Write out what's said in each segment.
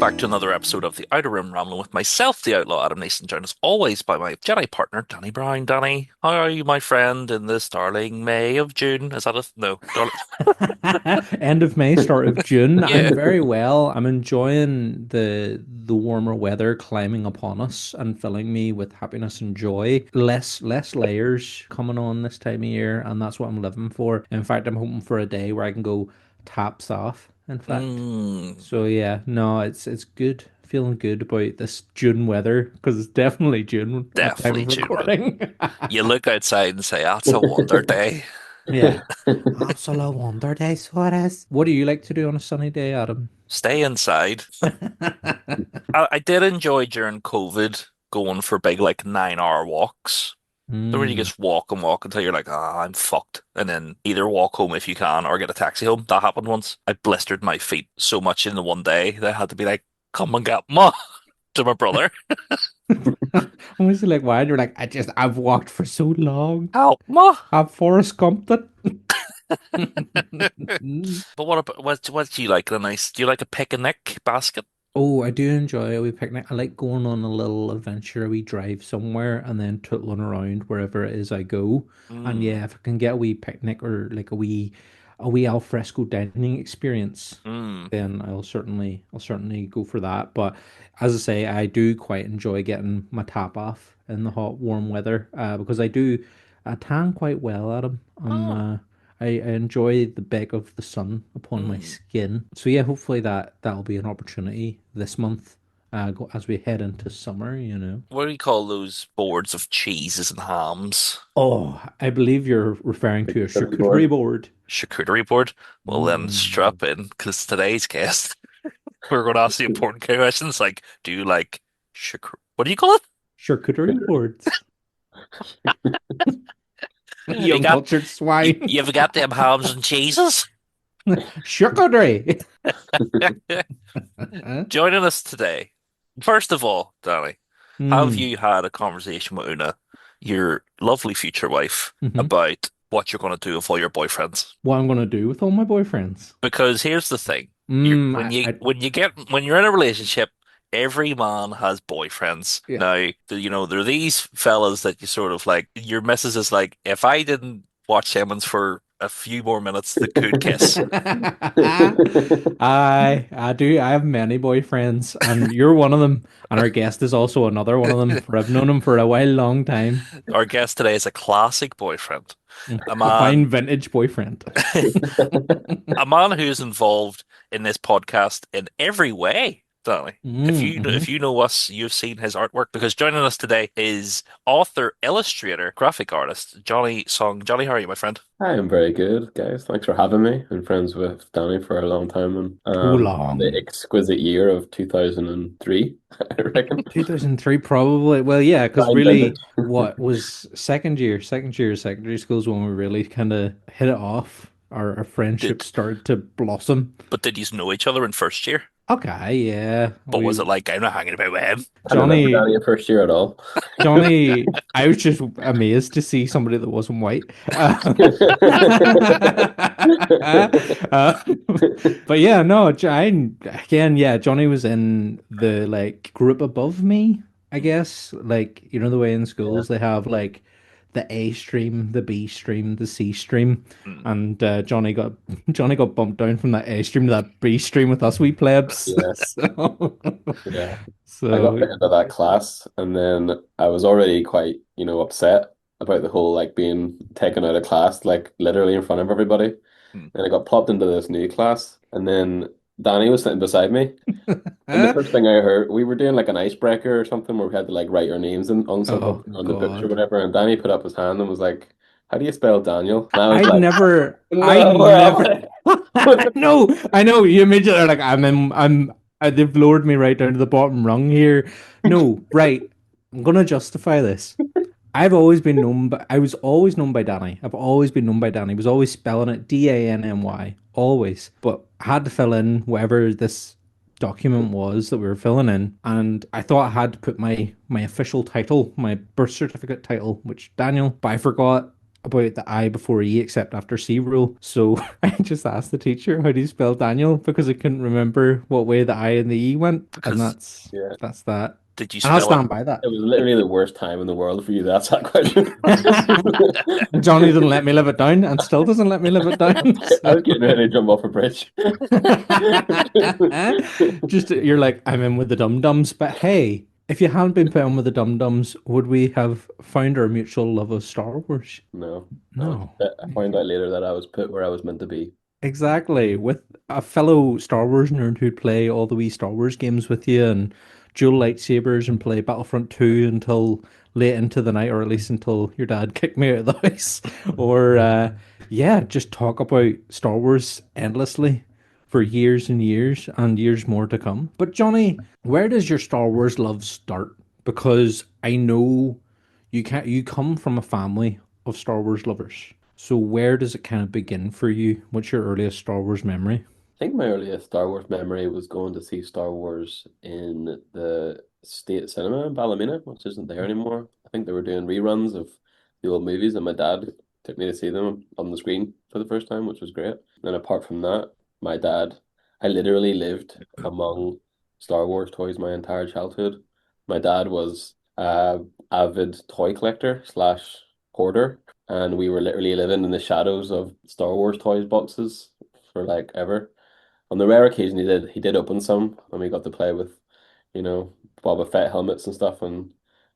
back to another episode of the Outer Rim Rambling with myself, the Outlaw Adam Nason, joined as always by my Jedi partner, Danny Brown. Danny, how are you, my friend, in this darling May of June? Is that a no? Darling. End of May, start of June. I'm Yeah. very well. I'm enjoying the warmer weather climbing upon us and filling me with happiness and joy. Less layers coming on this time of year, and that's what I'm living for. In fact, I'm hoping for a day where I can go taps off, in fact. Mm, So yeah, no, it's good. Feeling good about this June weather because it's definitely June at time definitely of June. recording. You look outside and say, "That's a wonder day." Yeah. Absolute wonder day, so it is. What do you like to do on a sunny day, Adam? Stay inside. I did enjoy during COVID going for big, like 9 hour walks. So where you Mm. just walk and walk until you're like, ah, I'm fucked. And then either walk home if you can or get a taxi home. That happened once. I blistered my feet so much in the one day that I had to be like, come and get ma to my brother. I was like, why? You're like, I've walked for so long. Help ma. I've Forrest Gumped it. But what about what do you like? Do you like a picnic basket? Oh, I do enjoy a wee picnic. I like going on a little adventure, a wee drive somewhere, and then tootling around wherever it is I go. And Mm, yeah, if I can get a wee picnic or like a wee alfresco dining experience, mm. then I'll certainly go for that. But as I say, I do quite enjoy getting my top off in the hot, warm weather, because I tan quite well, Adam. Oh. I enjoy the beck of the sun upon my Mm. skin. So yeah, hopefully that'll be an opportunity this month, as we head into summer. What do you call those boards of cheeses and hams? Oh, I believe you're referring to a Charcuterie charcuterie board. board. Charcuterie board? Well, then Mm. strap in because today's guest. We're going to ask the important questions like, do you like what do you call it? Charcuterie boards. You You got uncultured you, swine. you've got them hams and cheeses. Charcuterie. Joining us today. First of all, Danny, have Hmm. you had a conversation with Una, your lovely future wife, Hmm. about what you're going to do with all your boyfriends? What I'm gonna do with all my boyfriends? Because here's the thing. Hmm. I When you're in a relationship, every man has boyfriends. Yeah. Now, there are these fellas that you sort of like your missus is like, if I didn't watch Simmons for a few more minutes, they could kiss. I do. I have many boyfriends, and you're one of them. And our guest is also another one of them. For I've known him for a while, long time. Our guest today is a classic boyfriend. A A fine man vintage boyfriend. a man who's involved in this podcast in every way, Danny. Mm-hmm. If you know us, you've seen his artwork because joining us today is author, illustrator, graphic artist Johnny Sung. Johnny, how are you, my friend? Hi, I'm very good, guys. Thanks for having me. I'm friends with Danny for a long time and Too the long. exquisite year of 2003, I reckon. 2003, probably. Well, yeah, because Fine vintage. really, what was second year of secondary school is when we really kind of hit it off. Our friendship Did started to blossom. but did you know each other in first year? Okay, yeah. But was We it like I'm not hanging about with him? I don't remember Johnny Danny in first year at all. I was just amazed to see somebody that wasn't white. Uh, but yeah, no, again, yeah, Johnny was in the like group above me, I guess. Like, the way in Yeah, schools they have like the A stream, the B stream, the C stream, Hmm. and Johnny got bumped down from that A stream to that B stream with us, we plebs. yeah, So, yeah. I got so put into that class and then I was already quite, upset about the whole like being taken out of class, like literally in front of everybody. Hmm. And I got plopped into this new class and then Danny was sitting beside me. And the first thing I heard, we were doing like an icebreaker or something where we had to like write our names on Oh something on the books or God. whatever. And Danny put up his hand and was like, "How do you spell Daniel?" And I was I'd like, never, I "No, where am never, I?" I know, you immediately are like, they've lowered me right down to the bottom rung here. No, right. I'm gonna justify this. I was always known by Danny. I've always been known by Danny. He was always spelling it Danny, always. But I had to fill in whatever this document was that we were filling in, and I thought I had to put my official title, my birth certificate title, which Daniel, but I forgot. about the I before E except after C rule. So I just asked the teacher, how do you spell Daniel? Because I couldn't remember what way the I and the E went. And Because Yeah. that's that. did you And I'll spell it? stand by that. It was literally the worst time in the world for you to ask that question. Johnny didn't let me live it down and still doesn't let me live it down. I So was getting ready to jump off a bridge. just you're like, I'm in with the dum dums, but hey, if you hadn't been put on with the dum dums, would we have found our mutual love of Star Wars? No, No. I found out later that I was put where I was meant to be. Exactly. With a fellow Star Wars nerd who'd play all the wee Star Wars games with you and dual lightsabers and play Battlefront 2 until late into the night, or at least until your dad kicked me out of the house. Or, yeah, just talk about Star Wars endlessly for years and years more to come. But, Johnny, where does your Star Wars love start? Because I know you come from a family of Star Wars lovers. So where does it kind of begin for you? What's your earliest Star Wars memory? I think my earliest Star Wars memory was going to see Star Wars in the State Cinema in Ballymena, which isn't there anymore. I think they were doing reruns of the old movies, and my dad took me to see them on the screen for the first time, which was great. And apart from that, my dad, I literally lived among Star Wars toys my entire childhood. My dad was a avid toy collector slash hoarder, and we were literally living in the shadows of Star Wars toys boxes for like ever. On the rare occasion he did open some and we got to play with, Boba Fett helmets and stuff and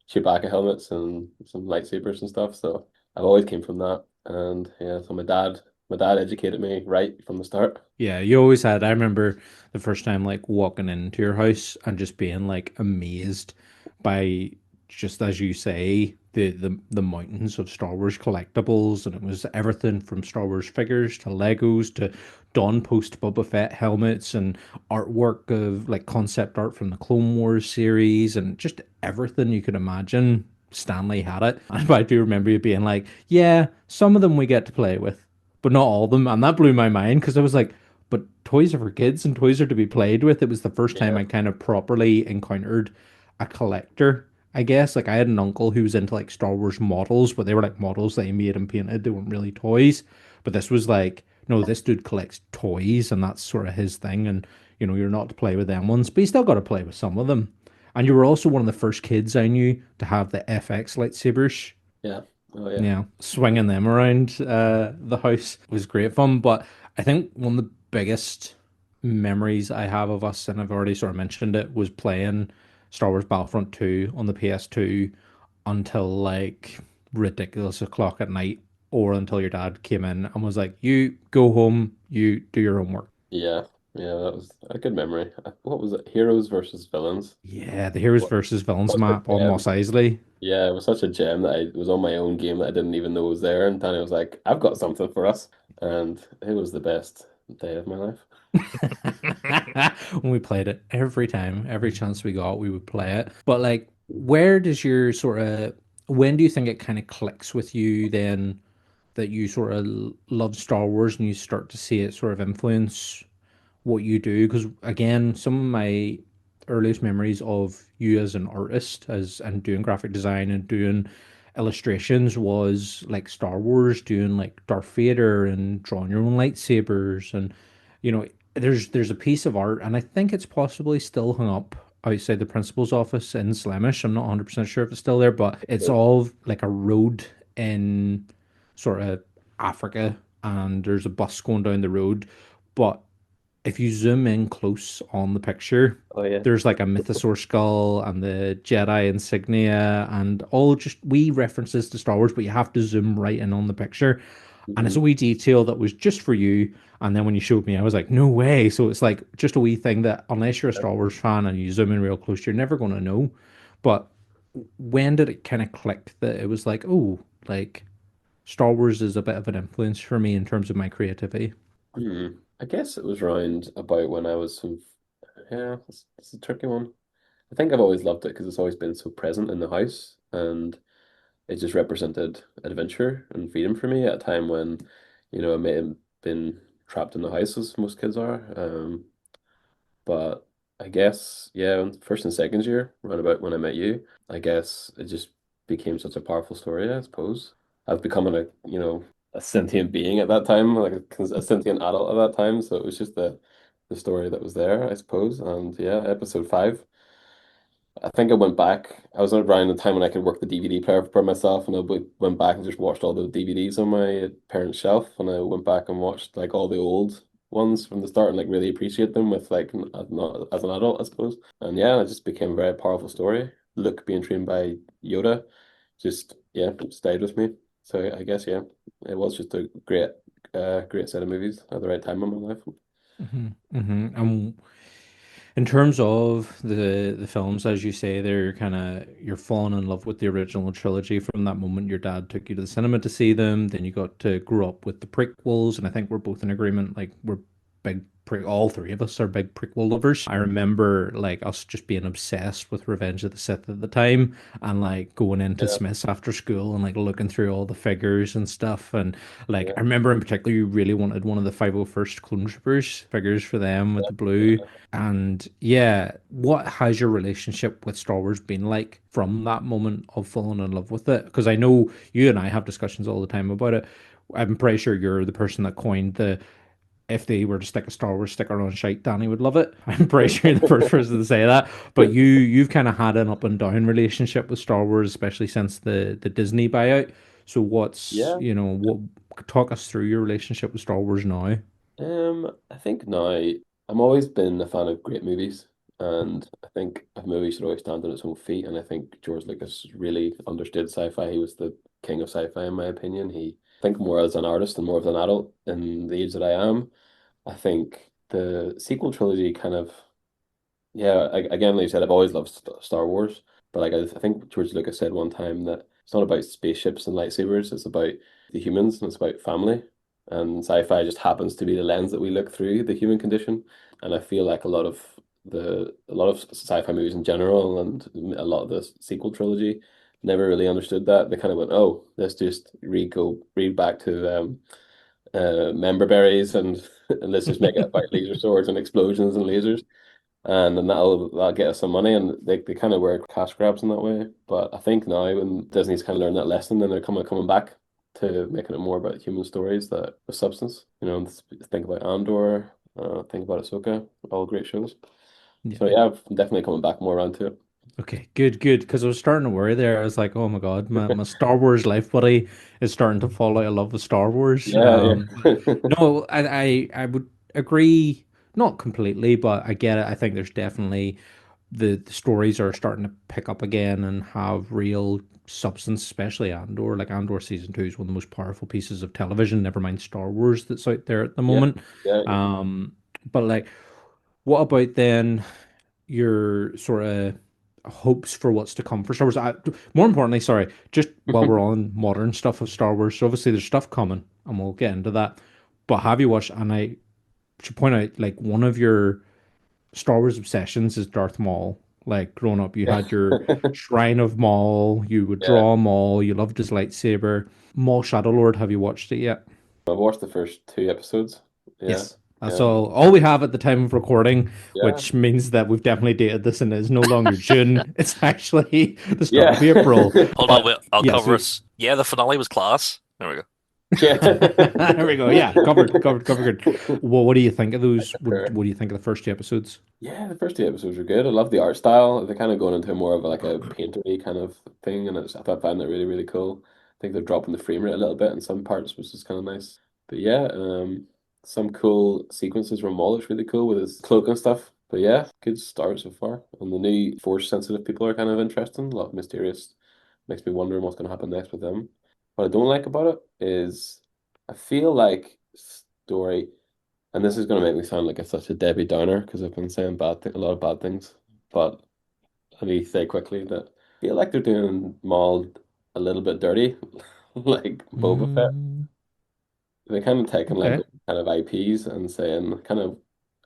Chewbacca helmets and some lightsabers and stuff. So I've always came from that. And yeah, so my dad educated me right from the start. Yeah, you always had. I remember the first time like walking into your house and just being like amazed by just as you say the mountains of Star Wars collectibles, and it was everything from Star Wars figures to Legos to Dawn Post Boba Fett helmets and artwork of like concept art from the Clone Wars series and just everything you could imagine. Stanley had it, and I do remember you being like, "Yeah, some of them we get to play with, but not all of them." And that blew my mind because I was like, but toys are for kids and toys are to be played with. It was the first time Yeah. I kind of properly encountered a collector, I guess. Like I had an uncle who was into like Star Wars models, but they were like models that he made and painted. They weren't really toys. But this was like, no, this dude collects toys and that's sort of his thing. And, you're not to play with them ones, but you still got to play with some of them. And you were also one of the first kids I knew to have the FX lightsabers. Yeah. Oh yeah. Yeah, swinging them around the house was great fun. But I think one of the biggest memories I have of us, and I've already sort of mentioned it, was playing Star Wars Battlefront 2 on the PS2 until like ridiculous o'clock at night, or until your dad came in and was like, "You go home, you do your homework." Yeah. Yeah, that was a good memory. What was it? Heroes versus villains. Yeah, the Heroes What versus Villains what's the map on Moss gem? Eisley. Yeah, it was such a gem that it was on my own game that I didn't even know was there. And Danny was like, I've got something for us. And it was the best day of my life. When we played it every time, every chance we got, we would play it. But like, where does your sort of when do you think it kind of clicks with you then that you sort of love Star Wars and you start to see it sort of influence what you do? Because again, some of my earliest memories of you as an artist, as and doing graphic design and doing illustrations was like Star Wars, doing like Darth Vader and drawing your own lightsabers, and you know, there's a piece of art, and I think it's possibly still hung up outside the principal's office in Slemish. I'm not 100% sure if it's still there, but it's So, all like a road in sort of Africa, and there's a bus going down the road, but if you zoom in close on the picture, oh yeah. there's like a mythosaur skull and the Jedi insignia and all just wee references to Star Wars, but you have to zoom right in on the picture. And it's Hmm. a wee detail that was just for you. And then when you showed me, I was like, no way. So it's like just a wee thing that unless you're a Star Wars fan and you zoom in real close, you're never going to know. But when did it kind of click that it was like, oh, like Star Wars is a bit of an influence for me in terms of my creativity? Hmm. I guess it was around about when I was sort of, yeah, it's a tricky one. I think I've always loved it because it's always been so present in the house and it just represented adventure and freedom for me at a time when, I may have been trapped in the house as most kids are. But I guess, yeah, in first and second year, around about when I met you, I guess it just became such a powerful story, I suppose. I was becoming a sentient being at that time, like a sentient adult at that time. So it was just the story that was there, I suppose. And yeah, episode 5. I think I went back. I was around the time when I could work the DVD player for myself, and went back and just watched all the DVDs on my parents' shelf. And I went back and watched like all the old ones from the start and like really appreciate them with like not as an adult, I suppose. And yeah, it just became a very powerful story. Luke being trained by Yoda, just yeah, stayed with me. So I guess yeah, it was just a great set of movies at the right time in my life. And in terms of the films, as you say, they're kind of you're falling in love with the original trilogy from that moment your dad took you to the cinema to see them. Then you got to grow up with the prequels, and I think we're both in agreement. Like we're big pre all three of us are big prequel lovers. I remember like us just being obsessed with Revenge of the Sith at the time, and like going into Yeah, Smith's after school and like looking through all the figures and stuff. And like yeah, I remember in particular, you really wanted one of the 501st Clone Troopers figures for them with yeah, the blue. yeah. And yeah, what has your relationship with Star Wars been like from that moment of falling in love with it? Because I know you and I have discussions all the time about it. I'm pretty sure you're the person that coined the if they were to stick a Star Wars sticker on shite, Danny would love it. I'm pretty sure you're the first person to say that. But you've kind of had an up and down relationship with Star Wars, especially since the Disney buyout. So what's Yeah. what talk us through your relationship with Star Wars now? I think now I'm always been a fan of great movies, and I think a movie should always stand on its own feet. And I think George Lucas really understood sci-fi. He was the king of sci-fi, in my opinion. I think more as an artist and more as an adult in the age that I am. I think the sequel trilogy kind of yeah, again, like you said, I've always loved Star Wars, but like I think George Lucas said one time that it's not about spaceships and lightsabers, it's about the humans and it's about family. And sci-fi just happens to be the lens that we look through the human condition. And I feel like a lot of sci-fi movies in general and a lot of the sequel trilogy never really understood that. They kind of went, oh, let's just read back to member berries and let's just make it about laser swords and explosions and lasers and then that'll get us some money. And they kind of were cash grabs in that way. But I think now when Disney's kind of learned that lesson, then they're coming back to making it more about human stories that with substance. Think about Andor, think about Ahsoka, all great shows. Yeah. So yeah, I'm definitely coming back more around to Okay, good, good. Because I was starting to worry there. I was like, oh my God, my Star Wars life buddy is starting to fall out of love with Star Wars. Yeah, But yeah, no, I would agree, not completely, but I get it. I think there's definitely the stories are starting to pick up again and have real substance, especially Andor. Like Andor season 2 is one of the most powerful pieces of television, never mind Star Wars that's out there at the yeah, moment. yeah, yeah. Um, but like, what about then your sort of hopes for what's to come for Star Wars? More importantly, sorry, just while we're on modern stuff of Star Wars, so obviously there's stuff coming, and we'll get into that. But have you watched? And I should point out, like one of your Star Wars obsessions is Darth Maul. Like growing up, you Yeah. had your shrine of Maul. You would Yeah. draw Maul. You loved his lightsaber. Maul Shadow Lord. Have you watched it yet? I've watched the first 2 episodes. Yeah, Yes. That's yeah, all we have at the time of recording, yeah, which means that we've definitely dated this and it is no longer June. It's actually the start yeah. of April. Hold on, But wait, I'll yeah, cover so us. Yeah, the finale was class. There we go. there we go. Yeah, covered, covered, covered. Yeah. Well, what do you think of those? Sure. What do you think of the first 2 episodes? Yeah, the first 2 episodes were good. I love the art style. They're kind of going into more of like a painterly kind of thing, and I find that really, really cool. I think they're dropping the frame rate a little bit in some parts, which is kind of nice. But yeah, some cool sequences from Maul looks really cool with his cloak and stuff. But yeah, good start so far. And the new force sensitive people are kind of interesting. A lot of mysterious. Makes me wonder what's going to happen next with them. What I don't like about it is I feel like story. And this is going to make me sound like such a Debbie Downer because I've been saying a lot of bad things. But let me say quickly that I feel like they're doing Maul a little bit dirty, like Boba Fett. Mm, They're kind of taking like okay. kind of IPs and saying kind of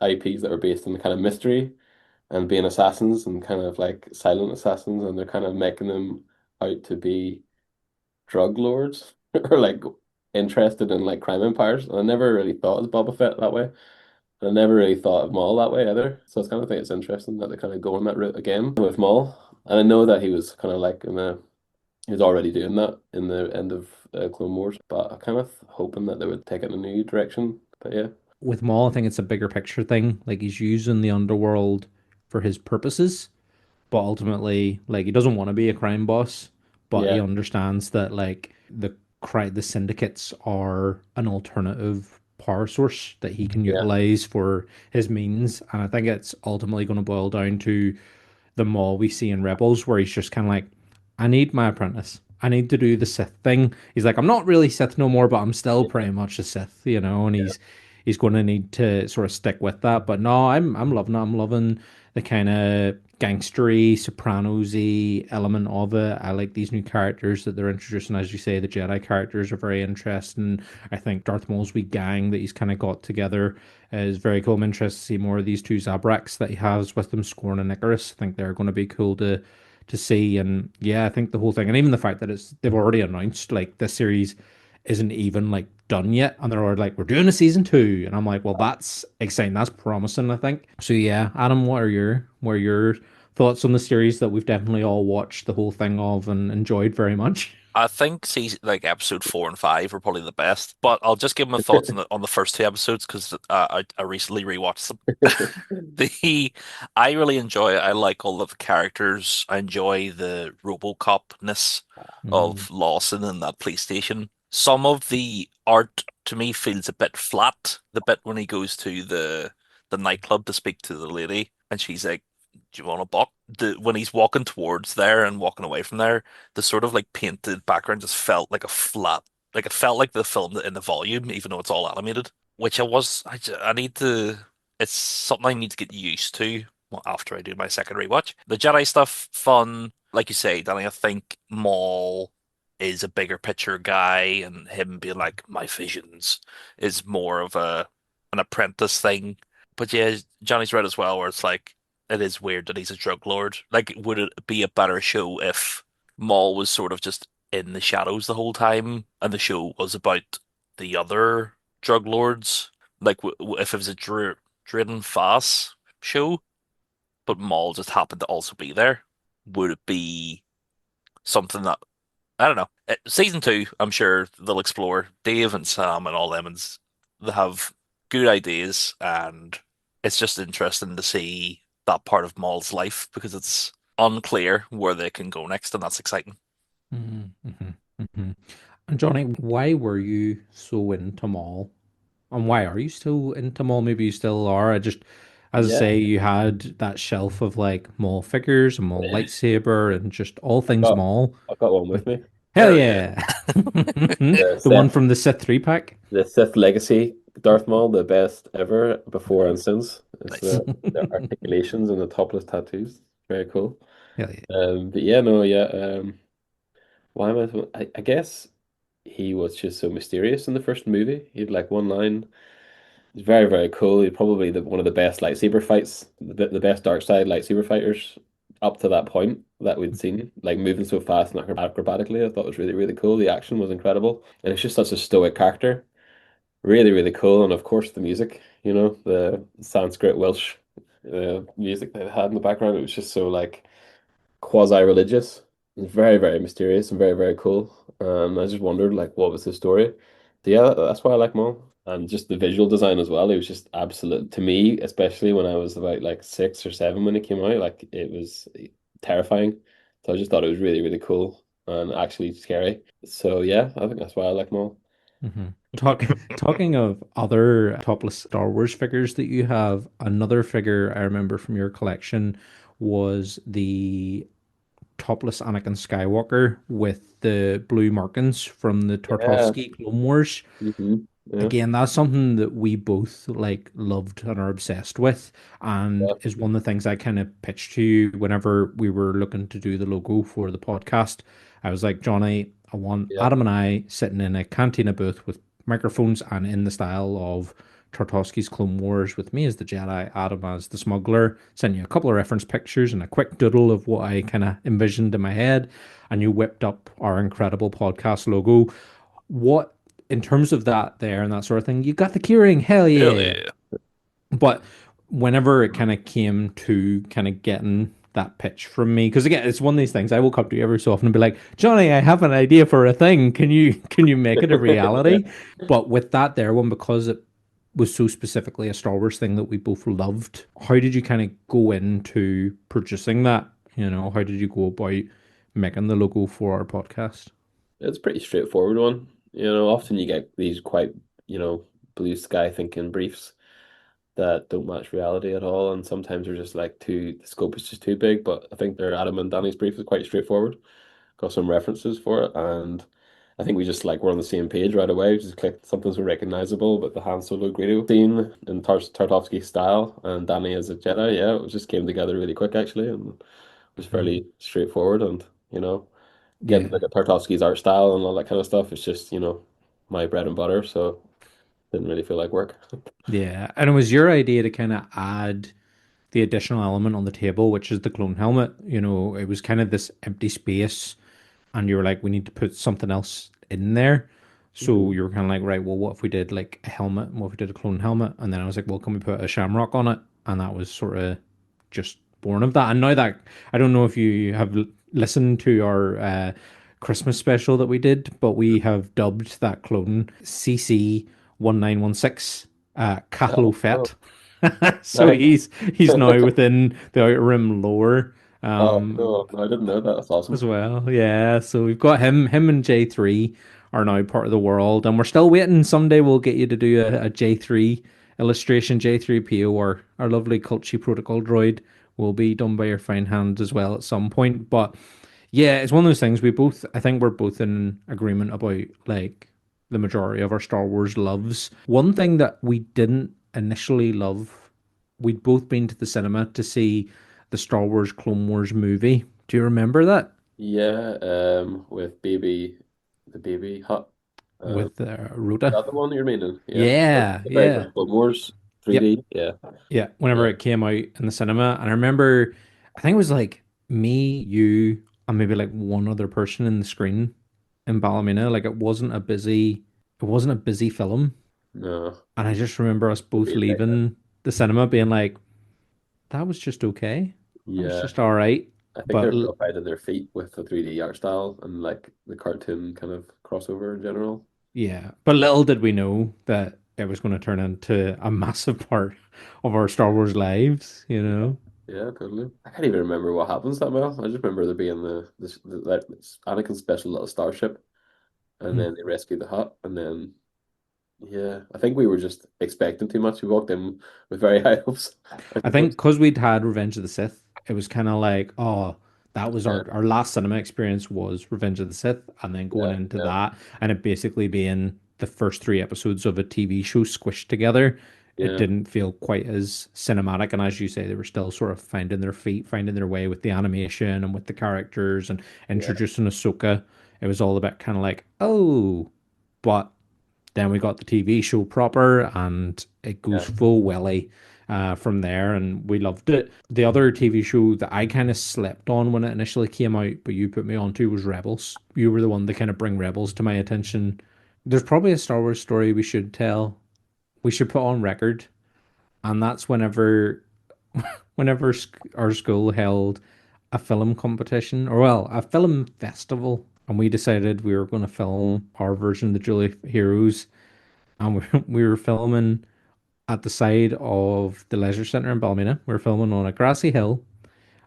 IPs that are based in kind of mystery and being assassins and kind of like silent assassins, and they're kind of making them out to be drug lords or like interested in like crime empires. And I never really thought of Boba Fett that way. I never really thought of Maul that way either. So it's kind of think it's interesting that they kind of go on that route again with Maul. And I know that he was kind of like in a He's already doing that in the end of Clone Wars, but I kind of hoping that they would take it in a new direction. But yeah, With Maul, I think it's a bigger picture thing. Like he's using the underworld for his purposes, but ultimately, like he doesn't want to be a crime boss, but he yeah, understands that like the syndicates are an alternative power source that he can yeah, utilize for his means. And I think it's ultimately going to boil down to the Maul we see in Rebels, where he's just kind of like, I need my apprentice. I need to do the Sith thing. He's like, I'm not really Sith no more, but I'm still yeah, pretty much a Sith, you know, and yeah, he's going to need to sort of stick with that. But no, I'm loving it. I'm loving the kind of gangstery, sopranosy element of it. I like these new characters that they're introducing. As you say, the Jedi characters are very interesting. I think Darth Maul's wee gang that he's kind of got together is very cool. I'm interested to see more of these two Zabraks that he has with him, Scorn and Icarus. I think they're going to be cool to see. And yeah, I think the whole thing, and even the fact that they've already announced like this series isn't even like done yet, and they're already like, we're doing a season two, and I'm like, well, that's exciting, that's promising, I think. So yeah, Adam, what are your thoughts on the series that we've definitely all watched the whole thing of and enjoyed very much? I think season like episode 4 and 5 are probably the best, but I'll just give my thoughts on the first two episodes because I recently rewatched them. The I really enjoy it. I like all of the characters. I enjoy the RoboCop-ness Mm, of Lawson in that police station. Some of the art to me feels a bit flat. The bit when he goes to the nightclub to speak to the lady, and she's like, "Do you want a buck?" When he's walking towards there and walking away from there, the sort of like painted background just felt like a flat, like it felt like the film in the volume, even though it's all animated. Which I need to it's something I need to get used to after I do my second rewatch. The Jedi stuff, fun. Like you say, Danny, I think Maul is a bigger picture guy, and him being like, my visions is more of an apprentice thing. But yeah, Johnny's right as well, where it's like, it is weird that he's a drug lord. Like, would it be a better show if Maul was sort of just in the shadows the whole time, and the show was about the other drug lords? Like, if it was a Drayden Foss show, but Maul just happened to also be there, would it be something that I don't know? Season two, I'm sure they'll explore Dave and Sam and all them, and they have good ideas, and it's just interesting to see that part of Maul's life because it's unclear where they can go next, and that's exciting. mhm, mhm, mhm. And Johnny, why were you so into Maul? And why are you still into Maul? Maybe you still are. As I yeah. say, you had that shelf of like Maul figures and Maul lightsaber and just all I've things got Maul. I've got one with With me. hell Hell yeah. yeah, The the one Sith from the Sith three pack. the Sith Legacy Darth Maul, the best ever before and since. It's Nice. the articulations and the topless tattoos. Very cool. Hell yeah. But yeah, no, yeah. Why am I guess he was just so mysterious in the first movie. He had like one line. It's very, very cool. He's probably one of the best lightsaber fights, the best dark side lightsaber fighters up to that point that we'd seen. Like moving so fast and acrobatically, I thought was really, really cool. The action was incredible, and it's just such a stoic character. Really, really cool. And of course, the music. The Sanskrit Welsh music they had in the background. It was just so like quasi-religious. It's very, very mysterious and very, very cool. I just wondered like what was the story. So yeah, that's why I like Maul. And just the visual design as well. It was just absolute to me, especially when I was about like 6 or 7 when it came out, like it was terrifying. So I just thought it was really, really cool and actually scary. So yeah, I think that's why I like Maul. hmm Talking of other topless Star Wars figures that you have, another figure I remember from your collection was the topless Anakin Skywalker with the blue markings from the Yeah. Tartovsky Clone Wars. Yeah. Again, that's something that we both like loved and are obsessed with, and Yeah. is one of the things I kind of pitched to you whenever we were looking to do the logo for the podcast. I was like, Johnny, I want Yeah. Adam and I sitting in a cantina booth with microphones and in the style of Tartovsky's Clone Wars with me as the Jedi, Adam as the smuggler, sent you a couple of reference pictures and a quick doodle of what I kind of envisioned in my head, and you whipped up our incredible podcast logo. What in terms of that there and that sort of thing, you got the keyring, hell Hell yeah. yeah. But whenever it kind of came to kind of getting that pitch from me. Because again, it's one of these things I will come to you every so often and be like, Johnny, I have an idea for a thing. Can you make it a Yeah. reality? But with that there one, because it was so specifically a Star Wars thing that we both loved, how did you kind of go into producing that? How did you go about making the logo for our podcast? It's a pretty straightforward one. Often you get these quite, you know, blue sky thinking briefs that don't match reality at all, and sometimes they're just like the scope is just too big. But I think their Adam and Danny's brief is quite straightforward. Got some references for it, and I think we just like we're on the same page right away. We just clicked something so recognizable, but the Han Solo Greedo scene in Tartovsky style and Danny as a Jedi, yeah, it just came together really quick actually, and it was Mhm. fairly straightforward. And you know, getting Yeah. to look at Tartovsky's art style and all that kind of stuff, it's just my bread and butter, so didn't really feel like work. Yeah. And it was your idea to kind of add the additional element on the table, which is the clone helmet. It was kind of this empty space, and you were like, we need to put something else in there. So Mhm. you were kind of like, right, well, what if we did like a helmet? And what if we did a clone helmet? And then I was like, well, can we put a shamrock on it? And that was sort of just born of that. And now that I don't know if you have listened to our Christmas special that we did, but we have dubbed that clone CC 1916 Cahlo Oh, oh, Fett. So nice. he's now within the Outer Rim lore. Oh, Um, cool. No, I didn't know that. That's as awesome. well. Yeah, so we've got him and J3 are now part of the world, and we're still waiting. Someday we'll get you to do a J3 illustration. J3PO, our lovely Culture Protocol droid, will be done by your fine hand as well at some point. But yeah, it's one of those things I think we're both in agreement about like the majority of our Star Wars loves. One thing that we didn't initially love, we'd both been to the cinema to see the Star Wars Clone Wars movie. Do you remember that Yeah, with the baby hut. Um, with Rota? that the one you're meaning? Yeah. Yeah, The very yeah. first Clone Wars Yep. 3D. Yeah. Yeah, whenever Yeah. it came out in the cinema, and I remember, I think it was like me, you, and maybe like one other person in the screen in Ballymena. Like it wasn't a busy film, No, and I just remember us the both basic. leaving the cinema being like, "That was just okay. That was Yeah. just all right." I think But they're real proud of their feet with the 3D art style and like the cartoon kind of crossover in general. yeah, but little did we know that it was going to turn into a massive part of our Star Wars lives. Yeah. Yeah, totally. I can't even remember what happens that well. I just remember there being this Anakin's special little starship, and then they rescue the hut, and then yeah, I think we were just expecting too much. We walked in with very high hopes, I I think suppose. because we'd had Revenge of the Sith, it was kind of like, oh, that was Yeah, our last cinema experience was Revenge of the Sith, and then going yeah, into yeah, that, and it basically being the first three episodes of a TV show squished together, it yeah, didn't feel quite as cinematic. And as you say, they were still sort of finding their feet, finding their way with the animation and with the characters and yeah, introducing Ahsoka. It was all about kind of like, oh, but then we got the TV show proper, and it goes yeah. full welly from there, and we loved it. The other TV show that I kind of slept on when it initially came out, but you put me onto, was Rebels. You were the one that kind of bring Rebels to my attention. There's probably a Star Wars story we should tell. We should put on record, and that's whenever our school held a film competition, or well, a film festival, and we decided we were going to film our version of the Julie Heroes, and we were filming at the side of the leisure centre in Ballymena. We were filming on a grassy hill,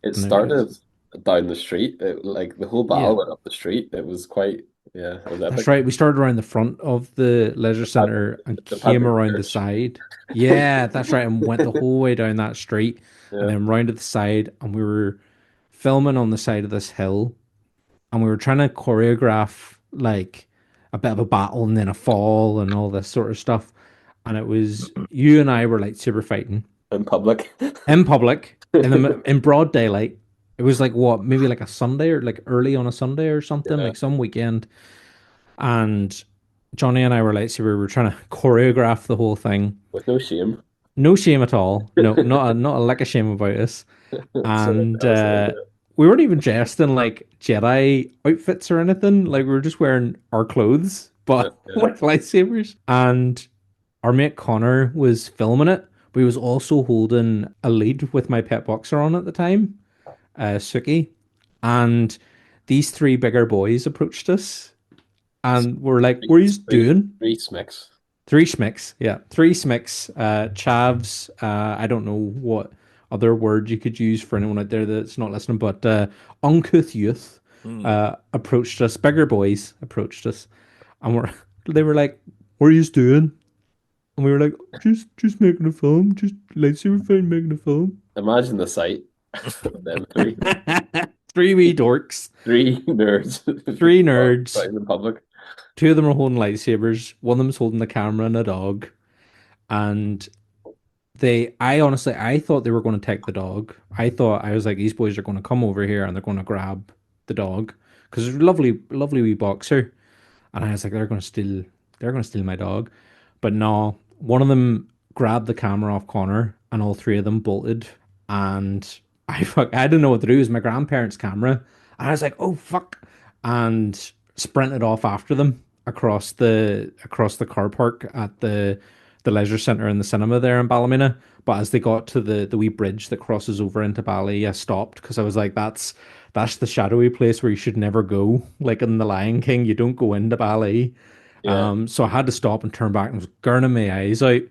It and it was started down the street. Like the whole yeah, battle went up the street. It was quite, yeah, it was that's epic. right. We started around the front of the leisure The Padre, centre and the came Padre around the Church. side. Yeah, that's right, and went the whole way down that street, and Yeah, then rounded the side, and we were filming on the side of this hill, and we were trying to choreograph like a bit of a battle and then a fall and all this sort of stuff. And it was you and I were lightsaber fighting in public. in public in broad daylight. It was like what, maybe like a Sunday or like early on a Sunday or something, Yeah, like some weekend. And Johnny and I were lightsaber. We were trying to choreograph the whole thing. with no shame. No shame at all. No, not a lick of shame about us. So And jealous. we weren't even dressed in like Jedi outfits or anything. Like we were just wearing our clothes, Yeah, but yeah. with lightsabers. And our mate Connor was filming it, but he was also holding a lead with my pet boxer on at the time. Suki, and these three bigger boys approached us and were like, "What are you Three, doing?" three smicks. Three schmicks, yeah, three schmicks, chavs. I don't know what other word you could use for anyone out there that's not listening, but uncouth youth Hmm. approached us. Bigger boys approached us, and they were like, "What are you doing?" And we were like, "Just making a film, just lightsaber fight, making a film." Imagine the sight of them three. Three wee dorks, Three nerds three out nerds. in the public. Two of them are holding lightsabers. One of them's holding the camera and a dog, and I honestly, I thought they were going to take the dog. I was like, these boys are going to come over here and they're going to grab the dog because it's a lovely, lovely wee boxer. And I was like, they're going to steal my dog. But no, one of them grabbed the camera off Connor and all three of them bolted. And I didn't know what to do. It was my grandparents' camera. And I was like, oh, fuck. And sprinted off after them across the car park at the leisure centre in the cinema there in Ballymena. But as they got to the wee bridge that crosses over into Bali, I stopped because I was like, that's the shadowy place where you should never go. Like in The Lion King, you don't go into Bali. Yeah. So I had to stop and turn back and was gurning my eyes out.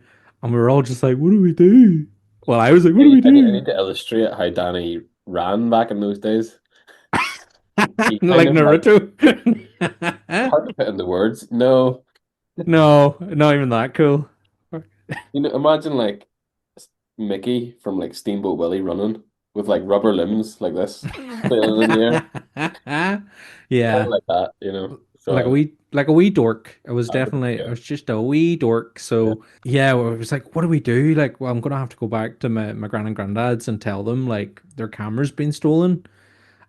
And we were all just like, what do we do? Well, I was like, what do we I do? need to illustrate how Danny ran back in those days. He kind Like of like, Naruto. hard to put into words. No, No, not even that cool. imagine like Mickey from like Steamboat Willie running with like rubber limbs like this, flailing in the air, kind of Yeah, like that, So like a wee dork. I yeah, was just a wee dork. yeah, So yeah, well, it was like, what do we do? Like, well, I'm gonna have to go back to my gran and granddad's and tell them like their camera's been stolen.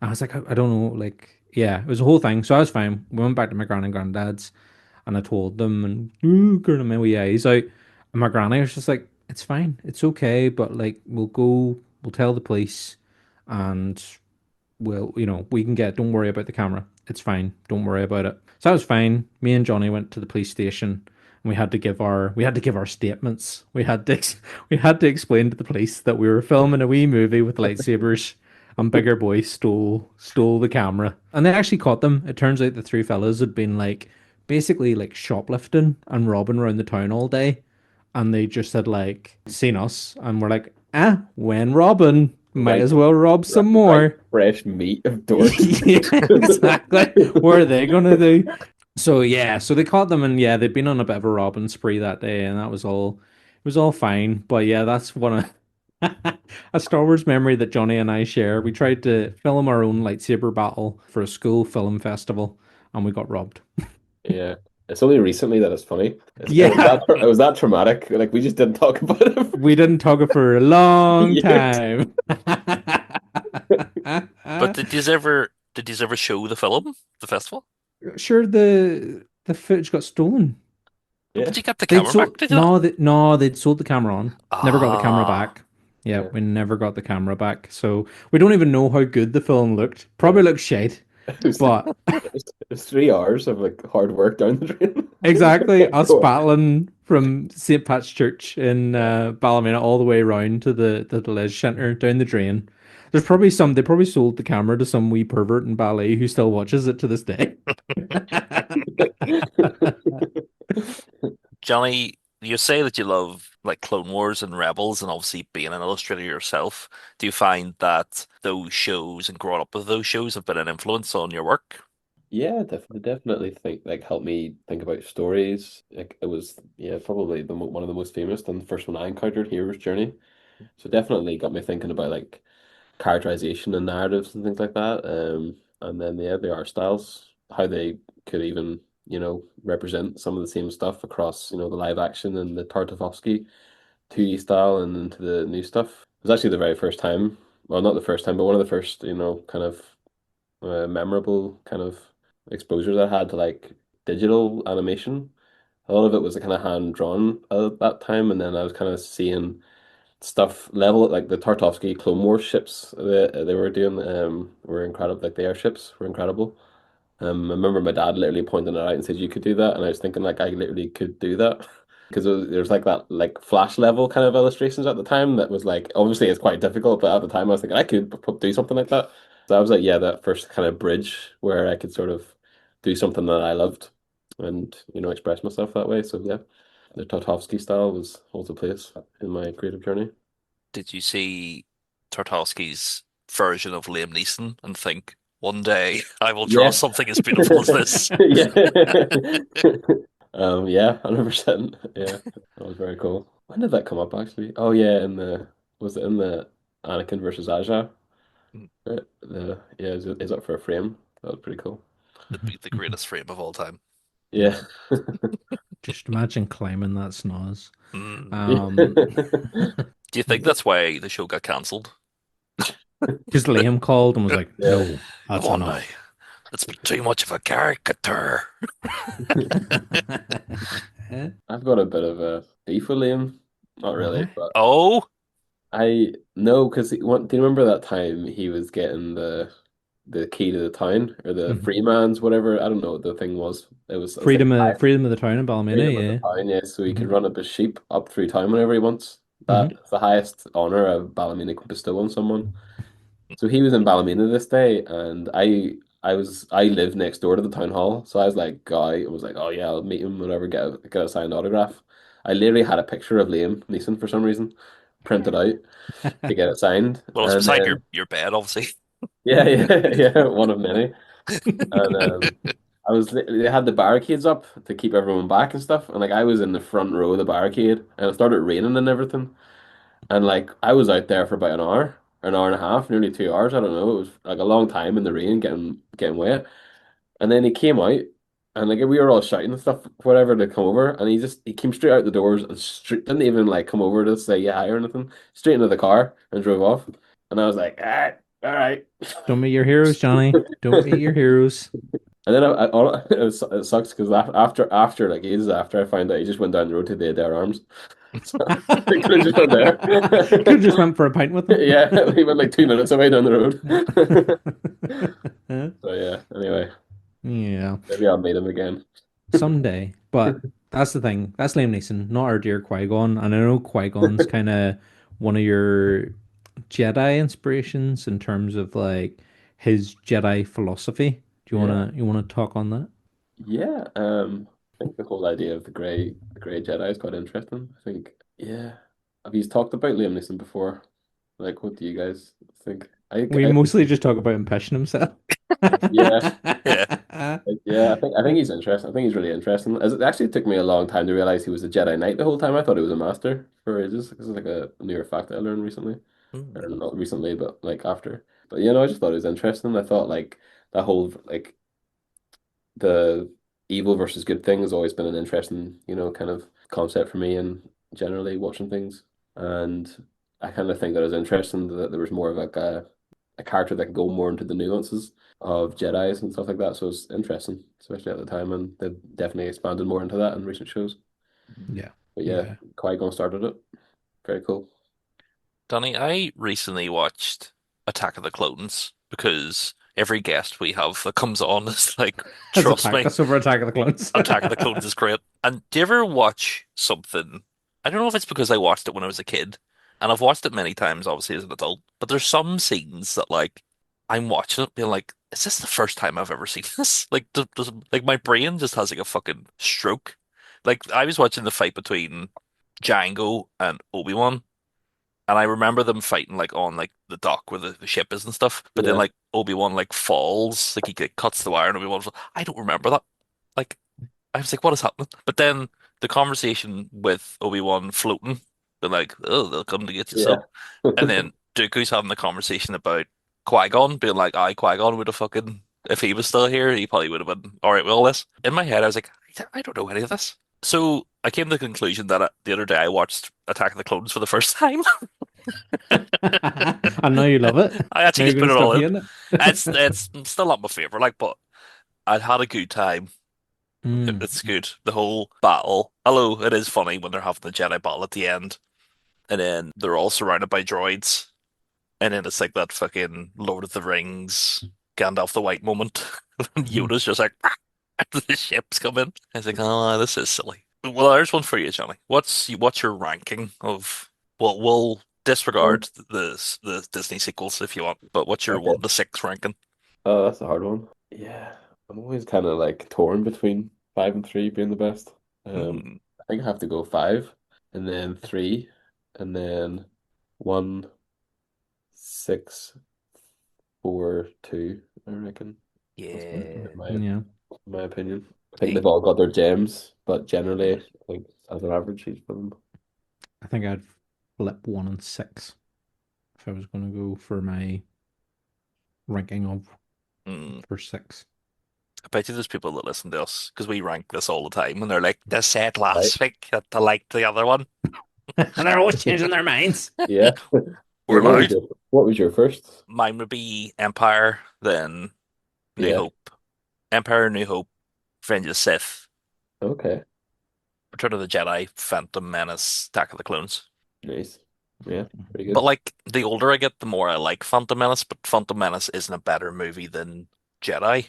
I was like, I don't know, like, yeah, it was a whole thing. So I was fine. We went back to my gran and granddad's, and I told them, and ooh, girl, my wee eyes out. And my granny was just like, it's fine, it's okay, but like, we'll tell the police, and we can get. Don't worry about the camera. It's fine. Don't worry about it. So that was fine. Me and Johnny went to the police station, and we had to give our statements. We had to explain to the police that we were filming a wee movie with lightsabers, and bigger boy stole the camera, and they actually caught them. It turns out the three fellas had been like basically like shoplifting and robbing around the town all day, and they just had like seen us, and we're like, when robbing, might right, as well rob some right, more. fresh meat of dorks. Yeah, exactly. What are they gonna do? So yeah, so they caught them, and yeah, they'd been on a bit of a robbing spree that day, and that was all. It was all fine, but yeah, that's one of a Star Wars memory that Johnny and I share. We tried to film our own lightsaber battle for a school film festival, and we got robbed. Yeah, it's only recently that it's funny. Yeah, It was that traumatic. Like we just didn't talk about it. we didn't talk it for a For long years. time. But did you ever show the film, the festival? Sure, the footage got stolen. No, but Yeah, you got the They'd camera sold back, did you not? no, they'd sold the camera on. Never got the camera Ah, back. Yeah, yeah. we never got the camera back. So we don't even know how good the film looked. Probably No. looked shit, It was, it but was 3 hours of like hard work down the drain. exactly us Go on. battling from St. Pat's Church in Yeah. Ballymena all the way around to the leisure centre down the drain. There's probably they probably sold the camera to some wee pervert in Bali who still watches it to this day. Johnny, you say that you love like Clone Wars and Rebels, and obviously being an illustrator yourself, do you find that those shows and growing up with those shows have been an influence on your work? Yeah, definitely think like helped me think about stories. Like it was, yeah, probably one of the most famous and the first one I encountered, Hero's Journey. So definitely got me thinking about like characterization and narratives and things like that. And then yeah, the art styles, how they could even, represent some of the same stuff across, the live action and the Tartakovsky 2D style and into the new stuff. It was actually the very first time, well, not the first time, but one of the first, kind of memorable kind of exposures I had to like digital animation. A lot of it was kind of hand drawn at that time, and then I was kind of seeing stuff level like the Tartovsky Clone Wars ships they were doing were incredible. Like the airships were incredible. I remember my dad literally pointing it out and said you could do that, and I was thinking like I literally could do that. because there's like that like flash level kind of illustrations at the time that was like obviously it's quite difficult, but at the time I was thinking I could do something like that. So I was like, yeah, that first kind of bridge where I could sort of do something that I loved and express myself that way. So yeah, the Tartovsky style was holds a place in my creative journey. Did you see Tartovsky's version of Liam Neeson and think, one day I will draw Yeah. something as beautiful as this? Yeah. Yeah, 100%. Yeah. That was very cool. When did that come up actually? Oh yeah, was it in the Anakin versus Aja? Is up for a frame. That was pretty cool. The greatest frame of all time. Yeah. Just imagine climbing that snaz. Mm. Um, Do you think that's why the show got cancelled? because Liam called and was like, Yeah. "No, Come that's on now. enough." It's too much of a caricature. I've got a bit of a beef with Liam. Not really, Why? but Oh, I know because do you remember that time he was getting the key to the town or the Mhm. Freeman's whatever? I don't know what the thing was. It was like Freedom of the town in Ballymena, freedom of the yeah. town, yeah. So he Hmm. can run up his sheep up through town whenever he wants. Hmm. That's the highest honor a Ballymena could bestow on someone. So he was in Ballymena this day, and I live next door to the town hall, so I was like, guy, I was like, oh yeah, I'll meet him, whatever, get a signed autograph. I literally had a picture of Liam Neeson for some reason, printed out to get it signed, well, it's and beside then your bed, obviously. yeah, yeah, yeah, one of many, and they had the barricades up to keep everyone back and stuff, and like I was in the front row of the barricade, and it started raining and everything. And like I was out there for about an hour and a half, nearly 2 hours. I don't know. It was like a long time in the rain, getting wet. And then he came out, and like we were all shouting and stuff, whatever, to come over. And he came straight out the doors and didn't even like come over to say yeah hi or anything. Straight into the car and drove off. And I was like, all right. Don't meet your heroes, Johnny. Don't meet your heroes. And then it sucks because after like ages after I find out he just went down the road to the Adair Arms. So they could have just went there. Could have just went for a pint with them. Yeah, he went like 2 minutes away down the road. So yeah, anyway, Yeah, maybe I'll meet him again. someday. But that's the thing. That's Liam Neeson, not our dear Qui-Gon. And I know Qui-Gon's kind of one of your Jedi inspirations in terms of like his Jedi philosophy. Do Yeah, you wanna talk on that? yeah. I think the whole idea of the grey Jedi is quite interesting. I think, yeah. Have you talked about Liam Neeson before? Like, what do you guys think? We mostly just talk about him pushing himself. Yeah, Yeah. yeah. I think he's interesting. I think he's really interesting. As it actually took me a long time to realize he was a Jedi Knight the whole time. I thought he was a master for ages. This is like a newer fact that I learned recently. Or Mm. not recently, but like after. But I just thought it was interesting. I thought like that whole like the evil versus good thing has always been an interesting, kind of concept for me and generally watching things. And I kind of think that it was interesting that there was more of like a character that could go more into the nuances of Jedi's and stuff like that. So it's interesting, especially at the time, and they've definitely expanded more into that in recent shows. Yeah. But yeah, Yeah. Qui-Gon started it. Very cool. Danny, I recently watched Attack of the Clones because every guest we have that comes on is like, Has trust attacked me, us over Attack of the Clones. Attack of the Clones is great. And do you ever watch something? I don't know if it's because I watched it when I was a kid, and I've watched it many times, obviously, as an adult, but there's some scenes that, like, I'm watching it being like, is this the first time I've ever seen this? Like, like my brain just has like a fucking stroke. Like, I was watching the fight between Django and Obi-Wan, and I remember them fighting like on like the dock where the ship is and stuff. But then Yeah, like Obi-Wan like falls, like he like, cuts the wire and Obi-Wan I don't remember that. Like I was like, what is happening? But then the conversation with Obi-Wan floating, they're like, oh, they'll come to get you, yeah, son. And then Dooku's having the conversation about Qui-Gon being like, I Qui-Gon would have fucking if he was still here, he probably would have been all right with all this. In my head, I was like, I don't know any of this. So I came to the conclusion that the other day I watched Attack of the Clones for the first time. I know you love it. I actually Now you're just gonna put it all stop in. hating It's it. it's still not my favorite, like, but I'd had a good time. Mm. It's good. The whole battle, although it is funny when they're having the Jedi battle at the end, and then they're all surrounded by droids, and then it's like that fucking Lord of the Rings, Gandalf the White moment. And Mhm. Yoda's just like, after the ships come in. I was like, oh, this is silly. Well, there's one for you, Johnny. What's your ranking of? Well, we'll Oh, disregard the Disney sequels if you want, but what's your okay. 1 to 6 ranking? Oh, that's a hard one. Yeah, I'm always kind of like torn between five and three being the best. Hmm. I think I have to go five, and then three, and then one, six, four, two. I reckon that's Yeah. Yeah. my opinion. I think they've Hey. all got their gems, but generally, Mm, I think as an average, each of them. I think I'd flip 1 and 6 if I was going to go for my ranking of mm. for six. I bet you there's people that listen to us because we rank this all the time, and they're like, "They said Right? last week that they liked the other one." And they're always changing their minds. Yeah. We're Well, allowed. what was your first? Mine would be Empire, then New Yeah. Hope, Empire, New Hope, Revenge of the Sith, Okay. Return of the Jedi, Phantom Menace, Attack of the Clones. Nice. Yeah. Pretty But good. like the older I get, the more I like Phantom Menace. But Phantom Menace isn't a better movie than Jedi,